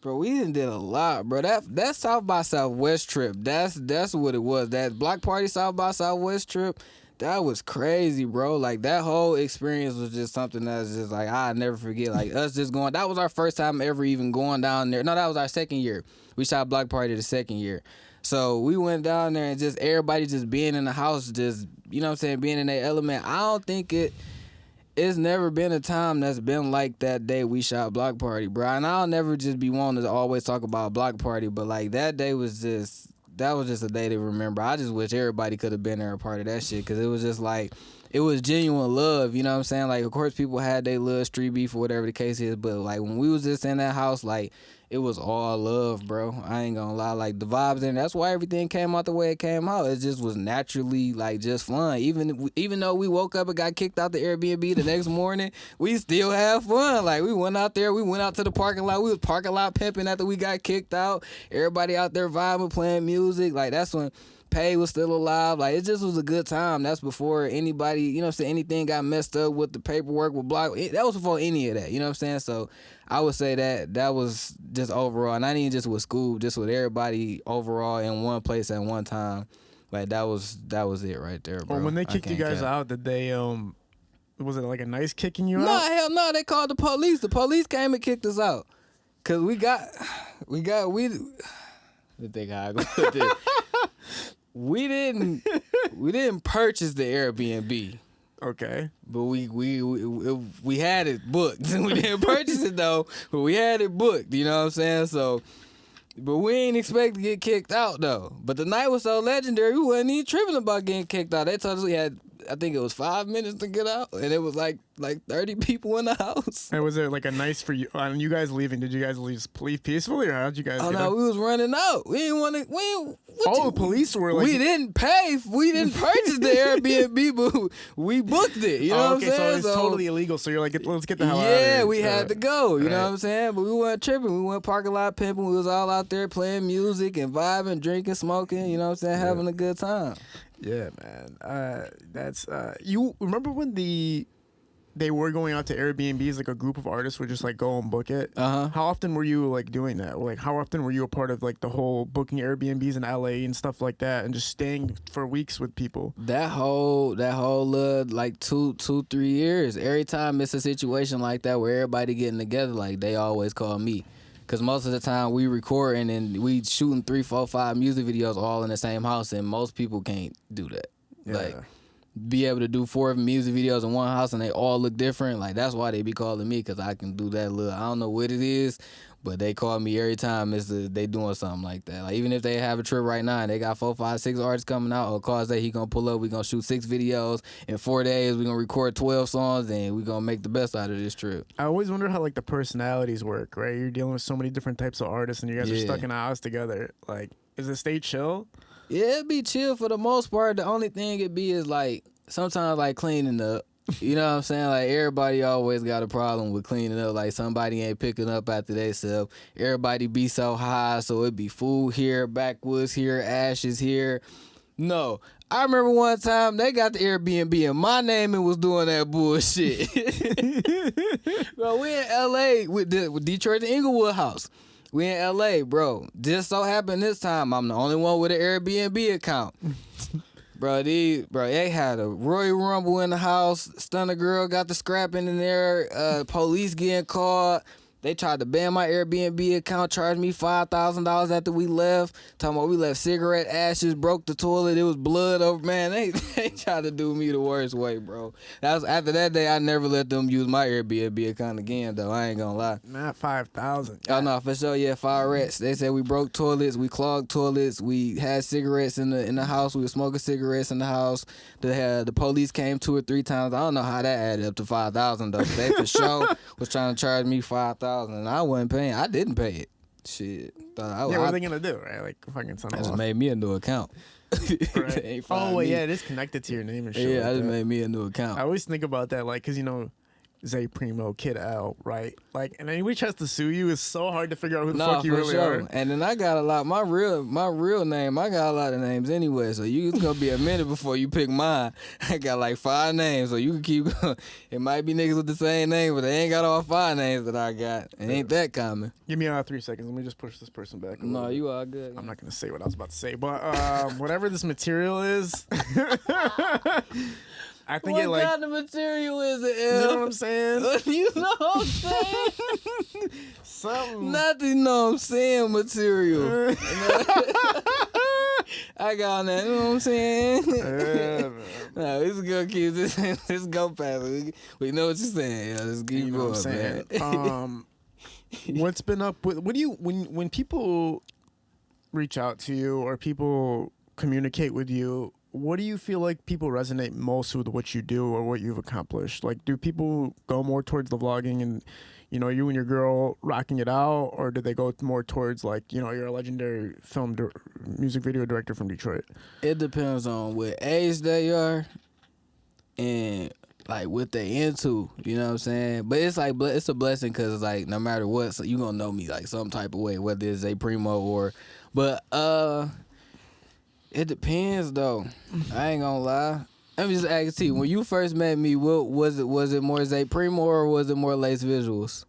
Bro, we done did a lot, bro. That South by Southwest trip, that's what it was. That Bloxk Party South by Southwest trip, that was crazy, bro. Like, that whole experience was just something that's just like, I'll never forget. Like, us just going, that was our first time ever even going down there. No, that was our second year. We shot Bloxk Party the second year. So we went down there, and just everybody just being in the house, just, you know what I'm saying, being in their element. I don't think it's never been a time that's been like that day we shot Bloxk Party, bro. And I'll never just be wanting to always talk about Bloxk Party, but like, that day was just, that was just a day to remember. I just wish everybody could have been there a part of that shit, because it was just like, it was genuine love, you know what I'm saying? Like, of course, people had their little street beef or whatever the case is, but like, when we was just in that house, like, it was all love, bro. I ain't gonna lie. Like, the vibes in, that's why everything came out the way it came out. It just was naturally, like, just fun. Even though we woke up and got kicked out the Airbnb the next morning, we still had fun. Like, we went out there, we went out to the parking lot. We was parking lot pimping after we got kicked out. Everybody out there vibing, playing music. Like, that's when Pay was still alive. Like, it just was a good time. That's before anybody, you know what I'm saying, anything got messed up with the paperwork, with Bloxk. That was before any of that, you know what I'm saying? So I would say that was just overall, not even just with school, just with everybody overall in one place at one time. Like, that was it right there, bro. Well, when they kicked you guys out, did they was it like a nice kicking you out? No, hell no. They called the police. The police came and kicked us out. Cause we think how I go with this. We didn't purchase the Airbnb. Okay. But we had it booked. We didn't purchase it though, but we had it booked. You know what I'm saying? So, but we ain't expect to get kicked out though. But the night was so legendary, we wasn't even tripping about getting kicked out. They told us we had, I think it was 5 minutes to get out, and it was like 30 people in the house. And was it like a nice for you? And you guys leaving? Did you guys leave peacefully, or how'd you guys? Oh get no, out? we was running out. We didn't want to. The police were like. We didn't pay. We didn't purchase the Airbnb, but we booked it. You know what I'm saying? So it's totally illegal. So you're like, let's get the hell out of here. Yeah, we had to go. You know Right. what I'm saying? But we weren't tripping. We went parking lot pimping. We was all out there playing music and vibing, drinking, smoking. You know what I'm saying? Having a good time. Yeah, man. That's you remember when they were going out to Airbnbs, like a group of artists would just like go and book it. Uh-huh. How often were you like doing that? Like, how often were you a part of like the whole booking Airbnbs in LA and stuff like that, and just staying for weeks with people? That whole like 2-3 years. Every time it's a situation like that where everybody getting together, like they always call me. Cause most of the time we recording and we shooting 3, 4, 5 music videos all in the same house, and most people can't do that. Yeah. Like be able to do 4 music videos in one house and they all look different. Like that's why they be calling me, cause I can do that little. I don't know what it is, but they call me every time they doing something like that. Like even if they have a trip right now and they got 4, 5, 6 artists coming out, or cause that he gonna pull up, we gonna shoot 6 videos in 4 days. We gonna record 12 songs and we gonna make the best out of this trip. I always wonder how like the personalities work, right? You're dealing with so many different types of artists, and you guys are stuck in a house together. Like, is it stay chill? Yeah, it be chill for the most part. The only thing it be is like sometimes like cleaning up. You know what I'm saying? Like everybody always got a problem with cleaning up. Like somebody ain't picking up after they self. Everybody be so high, so it be food here, backwoods here, ashes here. No. I remember one time they got the Airbnb in my name and was doing that bullshit. Bro, we in LA with Detroit and Inglewood house. We in LA, bro. Just so happened this time I'm the only one with an Airbnb account. Bro, they had a Royal Rumble in the house. Stunner girl got the scrapping in there. Police getting called. They tried to ban my Airbnb account, charged me $5,000 after we left. Talking about we left cigarette ashes, broke the toilet. It was blood over. Man, they tried to do me the worst way, bro. After that day, I never let them use my Airbnb account again, though. I ain't gonna lie. Not 5,000. Oh no, for sure. Yeah, 5 rats. They said we broke toilets, we clogged toilets, we had cigarettes in the house. We were smoking cigarettes in the house. The police came 2 or 3 times. I don't know how that added up to 5,000 though. They for sure was trying to charge me 5,000. And I wasn't paying. I didn't pay it. Shit. What are they gonna do, right? Like fucking something. I just made me a new account. Right. Oh, well, yeah, it is connected to your name and shit. Yeah, like I just that. made me a new account. I always think about that, like, cause you know, Zay Primo, Kid L, right? Like, and anybody tries to sue you, it's so hard to figure out who the fuck you really are. And then I got a lot. My real name. I got a lot of names anyway. So it's gonna be a minute before you pick mine. I got like 5 names, so you can keep going. It might be niggas with the same name, but they ain't got all 5 names that I got. It ain't that common. Give me 3 seconds. Let me just push this person back. No, you all good. I'm not gonna say what I was about to say, but whatever this material is. I think what it like. What kind of material is it, You know what I'm saying? You know what I'm saying? Something. Nothing, you know what I'm saying, material. I got on that, you know what I'm saying? No, it's gonna keep this. Let's go past it. We know what you're saying. Yeah, let's keep going, what I'm saying? man. What's been up with? What do you when people reach out to you or people communicate with you? What do you feel like people resonate most with what you do or what you've accomplished? Like, do people go more towards the vlogging and, you know, you and your girl rocking it out, or do they go more towards, like, you know, you're a legendary music video director from Detroit? It depends on what age they are and like what they into. You know what I'm saying? But it's like it's a blessing because like no matter what, so you gonna know me like some type of way, whether it's Zay Primo or, but it depends though. I ain't gonna lie. Let me just ask you, when you first met me, what was it more Zay Primo or was it more Lace Visuals?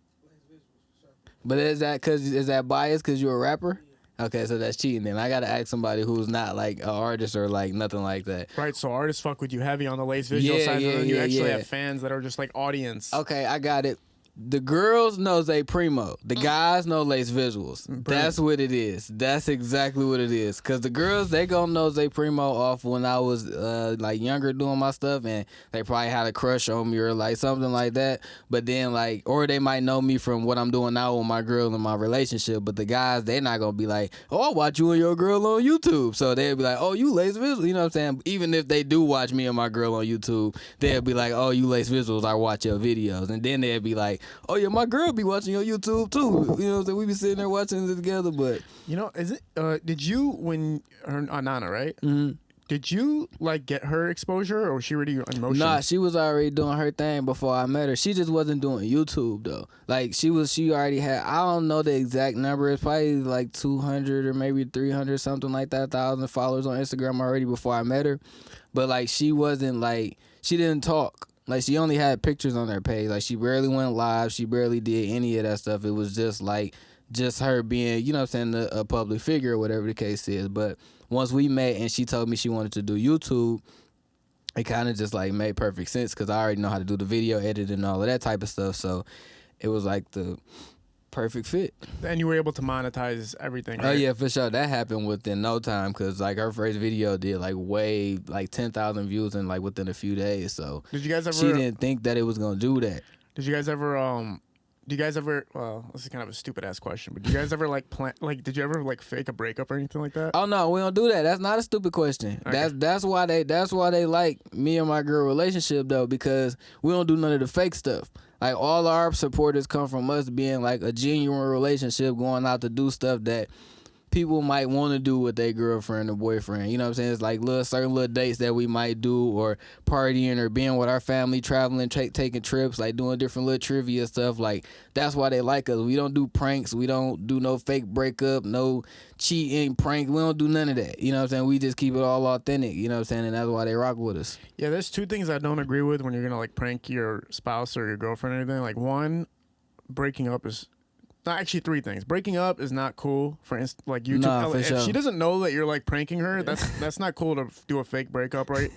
But is that biased because you're a rapper? Okay, so that's cheating then. I gotta ask somebody who's not like an artist or like nothing like that. Right, so artists fuck with you heavy on the Lace Visual side, and then you actually have fans that are just like audience. Okay, I got it. The girls know Zay Primo. The guys know Lace Visuals. That's what it is. That's exactly what it is. Cause the girls, they gonna know Zay Primo off when I was like younger doing my stuff, and they probably had a crush on me or like something like that. But then like, or they might know me from what I'm doing now with my girl in my relationship. But the guys, they're not gonna be like, oh, I watch you and your girl on YouTube. So they'll be like, oh, you Lace Visuals. You know what I'm saying? Even if they do watch me and my girl on YouTube, they'll be like, oh, you Lace Visuals. I watch your videos, and then they'll be like, oh yeah, my girl be watching your YouTube too. You know what I'm saying? We be sitting there watching it together. But you know, is it? Did you when Nana, right? Mm-hmm. Did you like get her exposure, or was she already in motion? Nah, she was already doing her thing before I met her. She just wasn't doing YouTube though. Like she already had. I don't know the exact number. It's probably like 200 or maybe 300, something like that, 1,000 followers on Instagram already before I met her. But like she wasn't like, she didn't talk. Like, she only had pictures on her page. Like, she barely went live. She barely did any of that stuff. It was just, like, just her being, you know what I'm saying, a public figure or whatever the case is. But once we met and she told me she wanted to do YouTube, it kind of just, like, made perfect sense because I already know how to do the video editing and all of that type of stuff. So it was, like, the perfect fit. And you were able to monetize everything, right? Oh yeah, for sure. That happened within no time because like her first video did like 10,000 views in like within a few days. So did you guys ever? She didn't think that it was gonna do that. Did you guys ever? Well, this is kind of a stupid ass question, but did you guys ever like plan? Like, did you ever like fake a breakup or anything like that? Oh no, we don't do that. That's not a stupid question. Okay. That's why they like me and my girl relationship though, because we don't do none of the fake stuff. Like, all our supporters come from us being, like, a genuine relationship, going out to do stuff that people might want to do with their girlfriend or boyfriend. You know what I'm saying? It's like certain little dates that we might do, or partying, or being with our family, traveling, taking trips, like doing different little trivia stuff. Like, that's why they like us. We don't do pranks. We don't do no fake breakup, no cheating pranks. We don't do none of that. You know what I'm saying? We just keep it all authentic. You know what I'm saying? And that's why they rock with us. Yeah, there's two things I don't agree with when you're going to, like, prank your spouse or your girlfriend or anything. Like, one, breaking up is... Not actually, three things. Breaking up is not cool for like YouTube. Nah, for if sure. she doesn't know that you're like pranking her, that's not cool to do a fake breakup, right?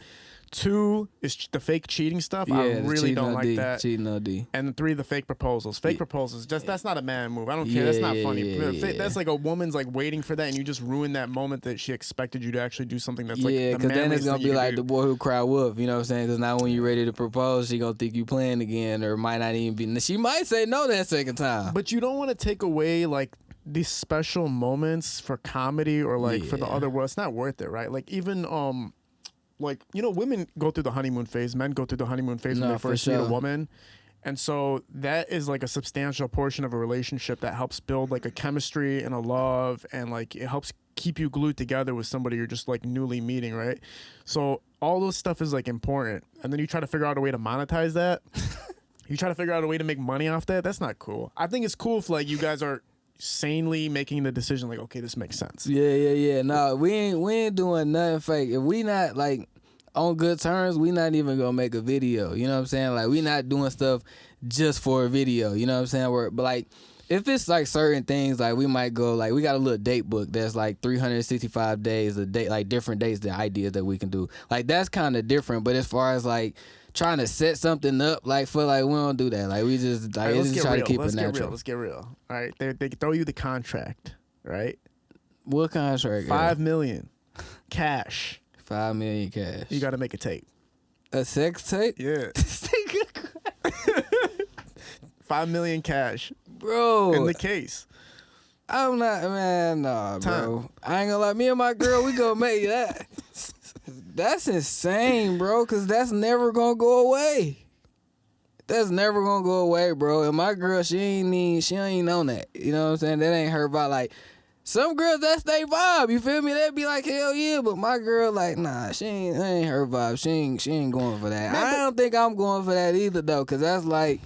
Two is the fake cheating stuff. Yeah, I really don't like that. Cheating OD. And three, the fake proposals. Fake proposals, that's not a man move. I don't care. That's not funny. Yeah. That's like a woman's like waiting for that, and you just ruin that moment that she expected you to actually do something that's like yeah, because then it's gonna be like the boy who cried wolf. You know what I'm saying? Because now when you're ready to propose, she gonna think you playing again, or might not even be. She might say no that second time. But you don't want to take away like these special moments for comedy or like for the other world. It's not worth it, right? Like even like, you know, women go through the honeymoon phase. Men go through the honeymoon phase when they first meet a woman. And so that is like a substantial portion of a relationship that helps build like a chemistry and a love, and like it helps keep you glued together with somebody you're just like newly meeting, right? So all those stuff is like important. And then you try to figure out a way to monetize that. You try to figure out a way to make money off that. That's not cool. I think it's cool if like you guys are sanely making the decision like, okay, this makes sense. Yeah. No, we ain't doing nothing fake. If we not like on good terms, we not even gonna make a video. You know what I'm saying? Like, we not doing stuff just for a video. You know what I'm saying? But like, if it's like certain things, like we might go like, we got a little date book that's like 365 days a day, like different days, the ideas that we can do. Like, that's kind of different. But as far as like trying to set something up, like for like, we don't do that. Like, we just like, right, just try to keep it natural. Let's get real. All right, they throw you the contract, right? What contract? $5 million cash. 5 million cash. You got to make a tape. A sex tape? Yeah. 5 million cash, bro. in the case. I'm not, man. Nah, bro. I ain't gonna lie. Me and my girl, we gonna make that. That's insane, bro. Cause that's never gonna go away. That's never gonna go away, bro. And my girl, she ain't on that. You know what I'm saying? That ain't her vibe. Like, some girls, that's their vibe. You feel me? They'd be like, hell yeah. But my girl, like, nah, that ain't her vibe. She ain't going for that. I don't think I'm going for that either, though. Cause that's like,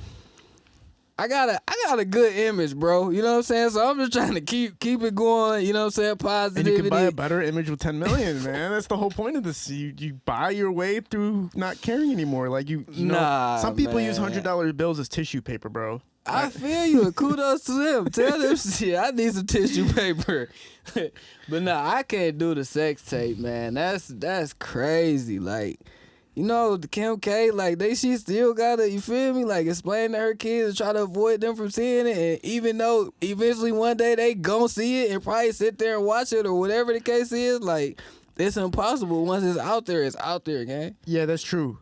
I got a good image, bro. You know what I'm saying? So I'm just trying to keep it going. You know what I'm saying? Positivity. And you can buy a better image with 10 million, man. That's the whole point of this. You buy your way through not caring anymore. Like you know, some people use $100 bills as tissue paper, bro. I feel you. Kudos to them. Tell them shit. I need some tissue paper. But no, I can't do the sex tape, man. That's crazy. Like, you know, the Kim K, like, she still gotta, you feel me? Like, explain to her kids and try to avoid them from seeing it. And even though eventually one day they gon' see it and probably sit there and watch it or whatever the case is, like, it's impossible. Once it's out there, gang. Yeah, that's true.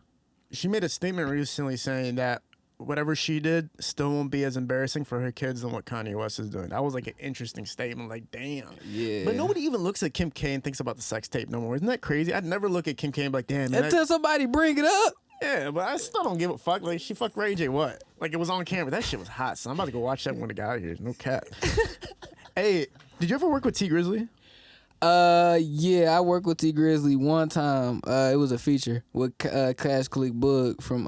She made a statement recently saying that whatever she did still won't be as embarrassing for her kids than what Kanye West is doing. That was like an interesting statement. Like, damn. Yeah. But nobody even looks at Kim K and thinks about the sex tape no more. Isn't that crazy? I'd never look at Kim K and be like, damn, man. Until somebody bring it up. Yeah, but I still don't give a fuck. Like, she fucked Ray J what? Like, it was on camera. That shit was hot, so I'm about to go watch that when I got out of here. No cap. Hey, did you ever work with T Grizzly? Yeah, I worked with T Grizzly one time. It was a feature with Cash Click Bug from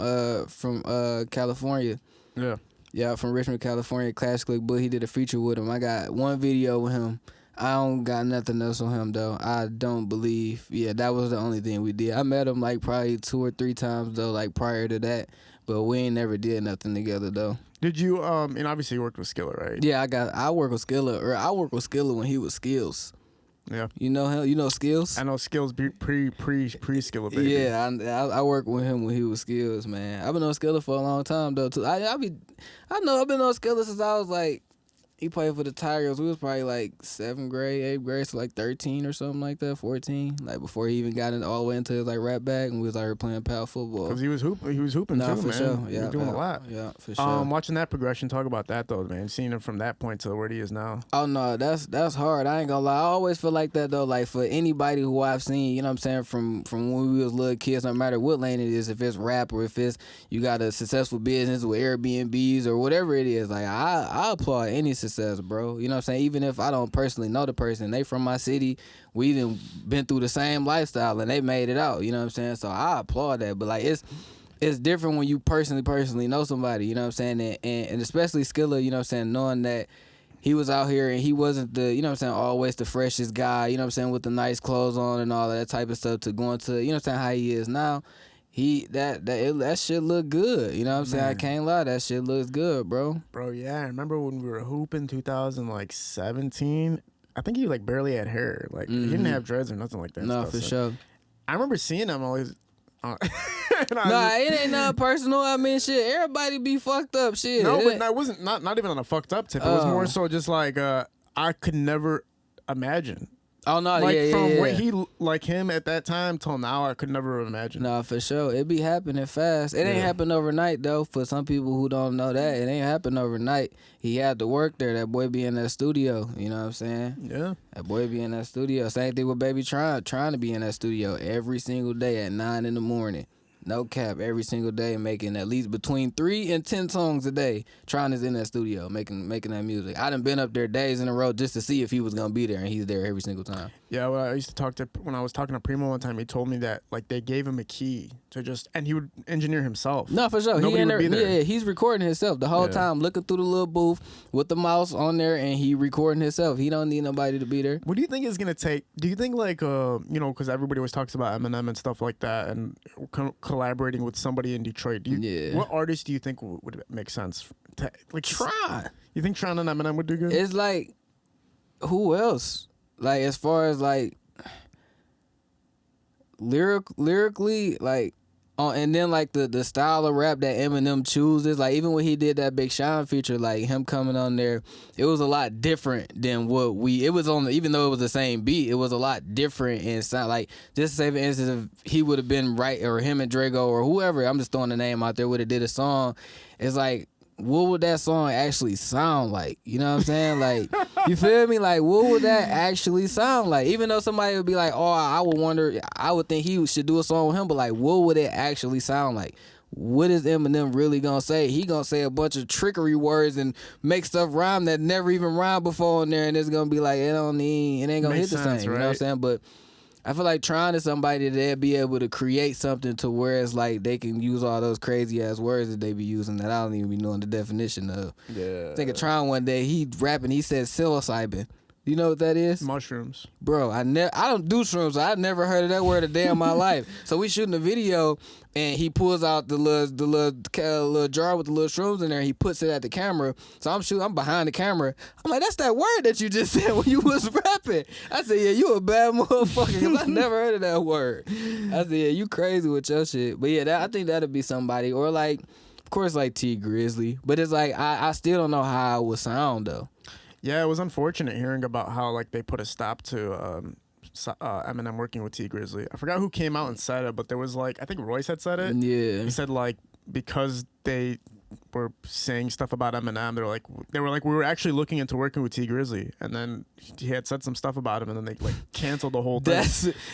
California. Yeah, from Richmond, California. Cash Click Bug. He did a feature with him. I got one video with him. I don't got nothing else on him though. I don't believe. Yeah, that was the only thing we did. I met him like probably 2 or 3 times though, like prior to that. But we ain't never did nothing together though. Did you and obviously you worked with Skilla, right? Yeah, I work with Skilla when he was Skills. Yeah. You know him? You know Skills? I know Skills pre Skilla Baby. Yeah, I worked with him when he was Skills, man. I've been on Skilla for a long time though too. I've been on Skilla since I was like, he played for the Tigers. We was probably like 7th grade, 8th grade, so like 13 or something like that, 14. Like before he even got all the way into his like rap bag, and we was out here playing pal football. Because he was hooping nah, too, for man. sure. He Yeah, was doing a lot. Yeah, for sure. Watching that progression, talk about that though, man. Seeing him from that point to where he is now. Oh no, that's hard. I ain't gonna lie. I always feel like that though. Like for anybody who I've seen, you know what I'm saying, from when we was little kids, no matter what lane it is, if it's rap or if it's you got a successful business with Airbnbs or whatever it is, like I applaud any success, bro. You know what I'm saying? Even if I don't personally know the person, they from my city, we done been through the same lifestyle and they made it out. You know what I'm saying? So I applaud that. But like it's different when you personally know somebody. You know what I'm saying? And especially Skilla. You know what I'm saying? Knowing that he was out here and he wasn't the, you know what I'm saying, always the freshest guy. You know what I'm saying, with the nice clothes on and all that type of stuff, to going to, you know what I'm saying, how he is now. That shit look good. You know what I'm saying? I can't lie. That shit looks good, bro. Bro, yeah. I remember when we were hooping 2017. I think he like barely had hair. Like he didn't have dreads or nothing like that. No, for sure. I remember seeing him always. It ain't nothing personal. I mean, shit. Everybody be fucked up. Shit. No, but it wasn't not even on a fucked up tip. It was more so just like I could never imagine. Oh no, like yeah, from yeah. what he like him at that time till now, I could never have imagined. No, for sure. It be happening fast. It ain't happen overnight though. For some people who don't know that, it ain't happen overnight. He had to work there. That boy be in that studio. You know what I'm saying? Yeah. That boy be in that studio. Same thing with Baby trying to be in that studio every single day at 9 in the morning. No cap, every single day, making at least between 3 and 10 songs a day. Trying is in that studio, making that music. I done been up there days in a row just to see if he was gonna be there, and he's there every single time. Yeah, well, I used to when I was talking to Primo one time, he told me that like they gave him a key to and he would engineer himself. No, for sure. Nobody would be there. Yeah, he's recording himself the whole time, looking through the little booth with the mouse on there, and he recording himself. He don't need nobody to be there. What do you think it's gonna take? Do you think like you know, because everybody always talks about Eminem and stuff like that, and collaborating with somebody in Detroit. What artist do you think would make sense? Like Tron. You think Tron and Eminem would do good? It's like, who else? Like as far as like lyrically, like, and then like the style of rap that Eminem chooses, like even when he did that Big Sean feature, like him coming on there, it was a lot different than what it was on. Even though it was the same beat, it was a lot different in sound. Like just to say for instance, if he would have been right, or him and Drago or whoever, I'm just throwing the name out there, would have did a song, it's like, what would that song actually sound like? You know what I'm saying? Like, you feel me? Like, what would that actually sound like? Even though somebody would be like, oh, I would think he should do a song with him, but like, what would it actually sound like? What is Eminem really gonna say? He gonna say a bunch of trickery words and make stuff rhyme that never even rhymed before in there, and it's gonna be like, it ain't gonna hit the same. Right? You know what I'm saying? But I feel like trying to somebody that be able to create something to where it's like they can use all those crazy ass words that they be using that I don't even be knowing the definition of. Yeah. I think of Tron one day, he rapping, he said psilocybin. You know what that is? Mushrooms. Bro, I don't do shrooms. So I never heard of that word a day in my life. So we shooting a video, and he pulls out the little jar with the little shrooms in there. And he puts it at the camera. So I'm behind the camera. I'm like, that's that word that you just said when you was rapping. I said, yeah, you a bad motherfucker, because I never heard of that word. I said, yeah, you crazy with your shit. But yeah, I think that'd be somebody, or like, of course, like T Grizzly. But it's like I still don't know how it would sound though. Yeah, it was unfortunate hearing about how like they put a stop to Eminem working with T Grizzly. I forgot who came out and said it, but there was like, I think Royce had said it. Yeah. He said like, because they were saying stuff about Eminem, they were like we were actually looking into working with T Grizzly, and then he had said some stuff about him, and then they like canceled the whole thing.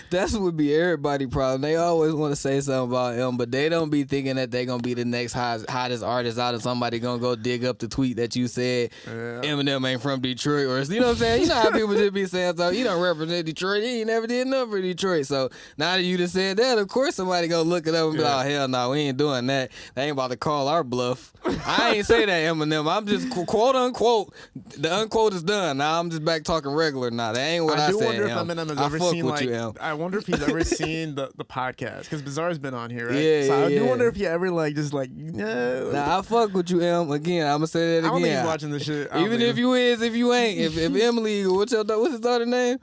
That's what would be everybody's problem. They always want to say something about him, but they don't be thinking that they gonna be the next hottest artist out, and somebody gonna go dig up the tweet that you said Eminem ain't from Detroit, or you know what I'm saying. You know how people just be saying, so you don't represent Detroit, you ain't never did nothing for Detroit. So now that you just said that, of course somebody gonna look it up and be like, oh hell no, we ain't doing that. They ain't about to call our bluff. I ain't say that, Eminem. I'm just quote unquote. The unquote is done. Now I'm just back talking regular. Now that ain't what I said. I wonder if Eminem has ever seen you, I wonder if he's ever seen the podcast, because Bizarre's been on here, right? Yeah, so I do yeah. wonder if he ever like just like. Nah, I fuck with you, Em. Again, I'm gonna say that again. I don't think he's watching this shit. Even if you is, if you ain't, if Emily, what's his daughter's name?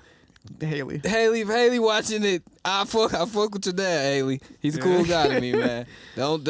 Haley watching it. I fuck with your dad, Haley. He's a cool guy to me, man. Don't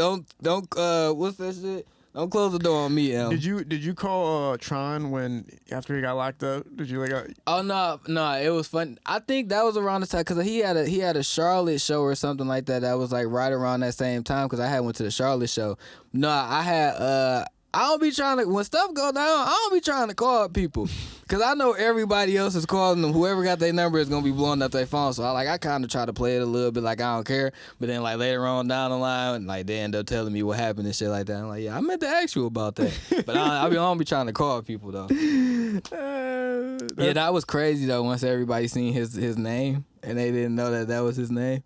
what's that shit? Don't close the door on me, Em. Did you call Tron when after he got locked up? Did you like? Oh no, it was fun. I think that was around the time, because he had a Charlotte show or something like that. That was like right around that same time, because I had went to the Charlotte show. No, I had I don't be trying to, when stuff go down, I don't be trying to call people, because I know everybody else is calling them. Whoever got their number is going to be blowing up their phone. So I kind of try to play it a little bit like I don't care. But then like later on down the line, like they end up telling me what happened and shit like that. I'm like, yeah, I meant to ask you about that. But I don't be trying to call people though. Yeah, that was crazy though, once everybody seen his name and they didn't know that was his name.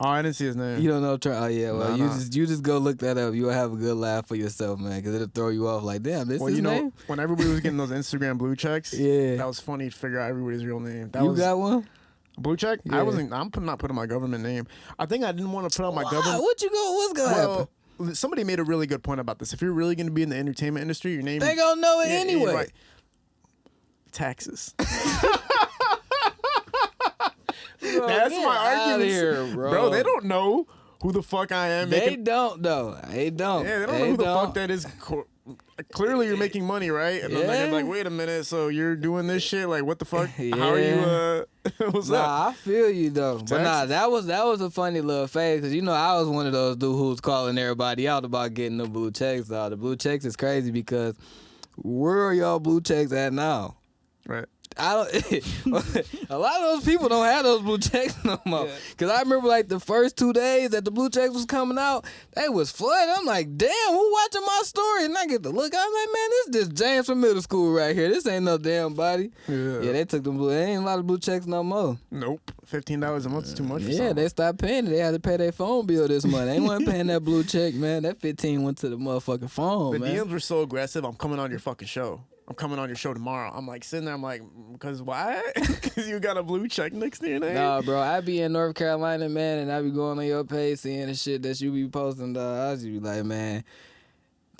I didn't see his name. You don't know? Oh yeah, well no. you just go look that up. You'll have a good laugh for yourself, man, because it'll throw you off. Like, damn, this is his name. When everybody was getting those Instagram blue checks, yeah, that was funny to figure out everybody's real name. You got one? Blue check? Yeah. I'm not putting my government name. I think I didn't want to put out my government. What's gonna happen? Somebody made a really good point about this. If you're really gonna be in the entertainment industry, your name they gonna know it anyway. Right. Taxes. Bro, that's my argument here, bro. They don't know who the fuck I am. They don't though. They don't. Yeah, they don't know who the fuck that is. Clearly, you're making money, right? And then they're gonna be like, wait a minute, so you're doing this shit? Like, what the fuck? Yeah. How are you? What's up? I feel you though. But nah, that was a funny little phase, because I was one of those dudes who was calling everybody out about getting the blue checks. The blue checks is crazy, because where are y'all blue checks at now? Right. I don't. A lot of those people don't have those blue checks no more. Yeah. Cause I remember like the first 2 days that the blue checks was coming out, they was flooded. I'm like, damn, who watching my story? And I get to look. I'm like, man, this is just James from middle school right here. This ain't no damn body. Yeah, they took them blue. There ain't a lot of blue checks no more. Nope. $15 a month is too much. Yeah, they stopped paying it. They had to pay their phone bill this month. They wasn't paying that blue check, man. That 15 went to the motherfucking phone. The man. DMs were so aggressive. I'm coming on your fucking show. I'm coming on your show tomorrow. I'm like sitting there. I'm like, because why? Because you got a blue check next to your name? Nah, bro. I be in North Carolina, man, and I be going on your page seeing the shit that you be posting, dog. I just be like, man,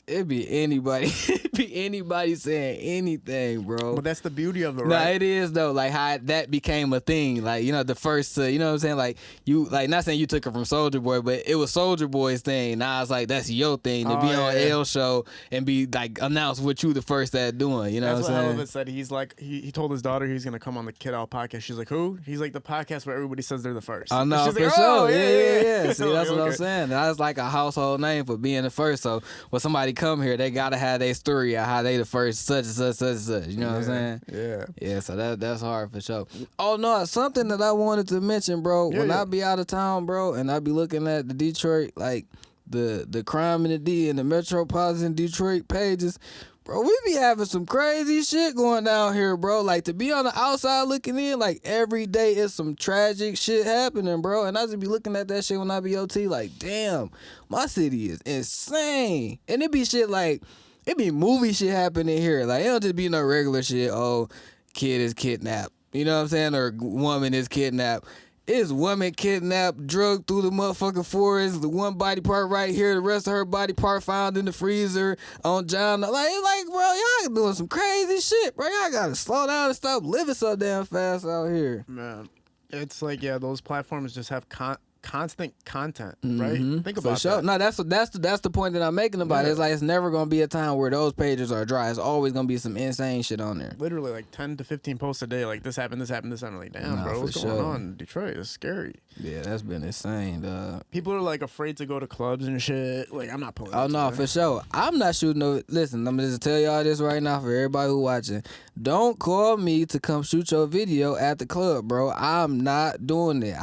it be anybody. It be anybody saying anything, bro. But that's the beauty of it, right? Nah, it is though. Like how that became a thing. Like, the first, you know what I'm saying? Like you, like not saying you took it from Soulja Boy, but it was Soulja Boy's thing. Now it's like that's your thing to be on L show and be like announced what you the first at doing. You know that's what I'm saying? Elvis said. He's like he told his daughter he's gonna come on the Kid Out podcast. She's like, who? He's like the podcast where everybody says they're the first. I know, she's for like, sure. Yeah. See, that's what okay. I'm saying. That's like a household name for being the first. So when somebody come here, they gotta have their story of how they the first such and such. You know what I'm saying? Yeah. Yeah, so that's hard for sure. Oh no, something that I wanted to mention, bro. When I be out of town, bro, and I be looking at the Detroit, like the crime in the D and the metropolitan Detroit pages, bro, we be having some crazy shit going down here, bro. Like to be on the outside looking in, like every day is some tragic shit happening, bro. And I just be looking at that shit when I be OT, like, damn, my city is insane. And it be shit like, it be movie shit happening here. Like, it don't just be no regular shit. Oh, kid is kidnapped. You know what I'm saying? Or woman is kidnapped. It's woman kidnapped, drugged through the motherfucking forest. The one body part right here, the rest of her body part found in the freezer on John. Like, bro, y'all doing some crazy shit, bro. Y'all gotta slow down and stop living so damn fast out here. Man, it's like, yeah, those platforms just have constant content, right? Think about sure. that. No, that's the point that I'm making about it. It's like it's never gonna be a time where those pages are dry. It's always gonna be some insane shit on there. Literally like 10 to 15 posts a day. Like this happened, this happened, this happened. Like, damn, bro, what's going on in Detroit? It's scary. Yeah, that's been insane, dog. People are like afraid to go to clubs and shit. Like, I'm not pulling. Oh no, for sure. I'm not shooting no. Listen, I'm gonna just tell y'all this right now for everybody who watching. Don't call me to come shoot your video at the club, bro. I'm not doing it.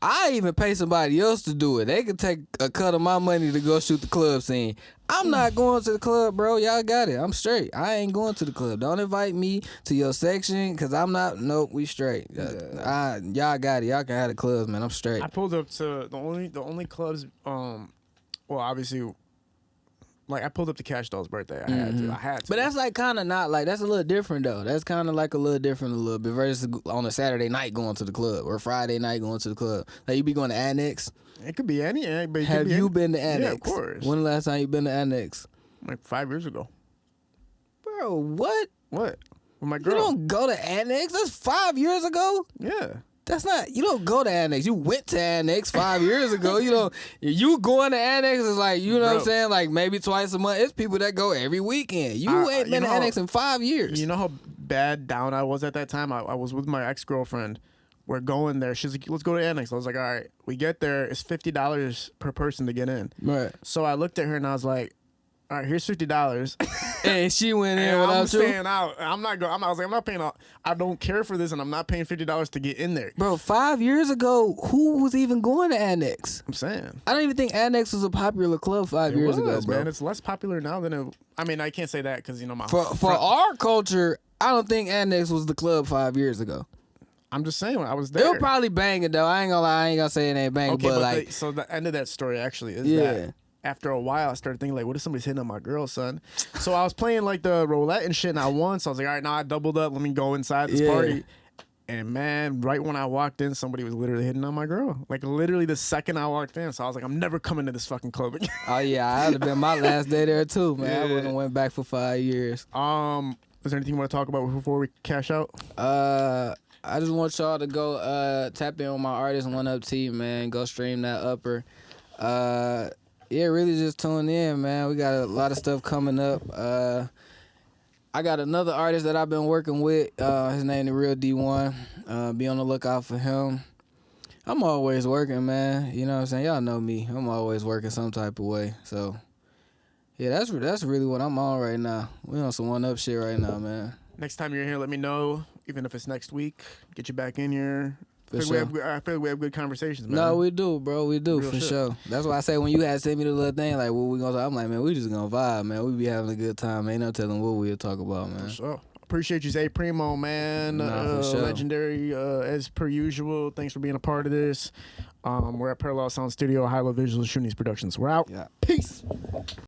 I even pay somebody else to do it. They can take a cut of my money to go shoot the club scene. I'm not going to the club, bro. Y'all got it. I'm straight. I ain't going to the club. Don't invite me to your section because I'm not. Nope, we straight. Y'all got it. Y'all can have the clubs, man. I'm straight. I pulled up to the only clubs. Well, obviously, like I pulled up to Cash Doll's birthday. I had to. But that's like kind of not like that's a little different though. That's kind of like a little different a little bit versus on a Saturday night going to the club or Friday night going to the club. Like you be going to Annex. It could be any. But it Have you been to Annex? Yeah, of course. When the last time you been to Annex? Like 5 years ago. Bro, what? What? With my girl. You don't go to Annex? That's 5 years ago? Yeah. That's not, you don't go to Annex. You went to Annex 5 years ago. You going to Annex is like, you know what I'm saying? Like maybe twice a month. It's people that go every weekend. You ain't been to Annex in 5 years. You know how bad down I was at that time? I was with my ex-girlfriend. We're going there. She's like, let's go to Annex. I was like, all right. We get there. It's $50 per person to get in. Right. So I looked at her and I was like, all right, here's $50. And she went in without I'm staying out. I was like, I'm not paying out. I don't care for this, and I'm not paying $50 to get in there. Bro, 5 years ago, who was even going to Annex? I'm saying. I don't even think Annex was a popular club 5 years ago, bro. Man, it's less popular now than it. I mean, I can't say that because my for our culture, I don't think Annex was the club 5 years ago. I'm just saying when I was there. They were probably banging though. I ain't gonna lie. I ain't gonna say it ain't banging, Okay, but like, so the end of that story actually is that. After a while, I started thinking, like, what if somebody's hitting on my girl, son? So I was playing, like, the roulette and shit, and I won. So I was like, all right, now I doubled up. Let me go inside this party. And, man, right when I walked in, somebody was literally hitting on my girl. Like, literally the second I walked in. So I was like, I'm never coming to this fucking club again. Oh, yeah. I'd have been my last day there, too, man. I wouldn't have went back for 5 years. Is there anything you want to talk about before we cash out? I just want y'all to go tap in on my artist, One Up T, man. Go stream that upper. Yeah, really just tune in, man. We got a lot of stuff coming up. I got another artist that I've been working with. His name is Real D1. Be on the lookout for him. I'm always working, man. You know what I'm saying? Y'all know me. I'm always working some type of way. So, yeah, that's really what I'm on right now. We on some One Up shit right now, man. Next time you're here, let me know. Even if it's next week, get you back in here. I feel like we have good conversations, man. No, we do, bro. We do, for sure. That's why I say when you had sent me the little thing, like, what we gonna talk, I'm like, man, we just gonna vibe, man. We be having a good time. Ain't no telling what we'll talk about, man. For sure. Appreciate you, Zay Primo, man. For sure. Legendary, as per usual. Thanks for being a part of this. We're at Parallel Sound Studio, High Low Visuals, shooting these productions. We're out. Yeah. Peace.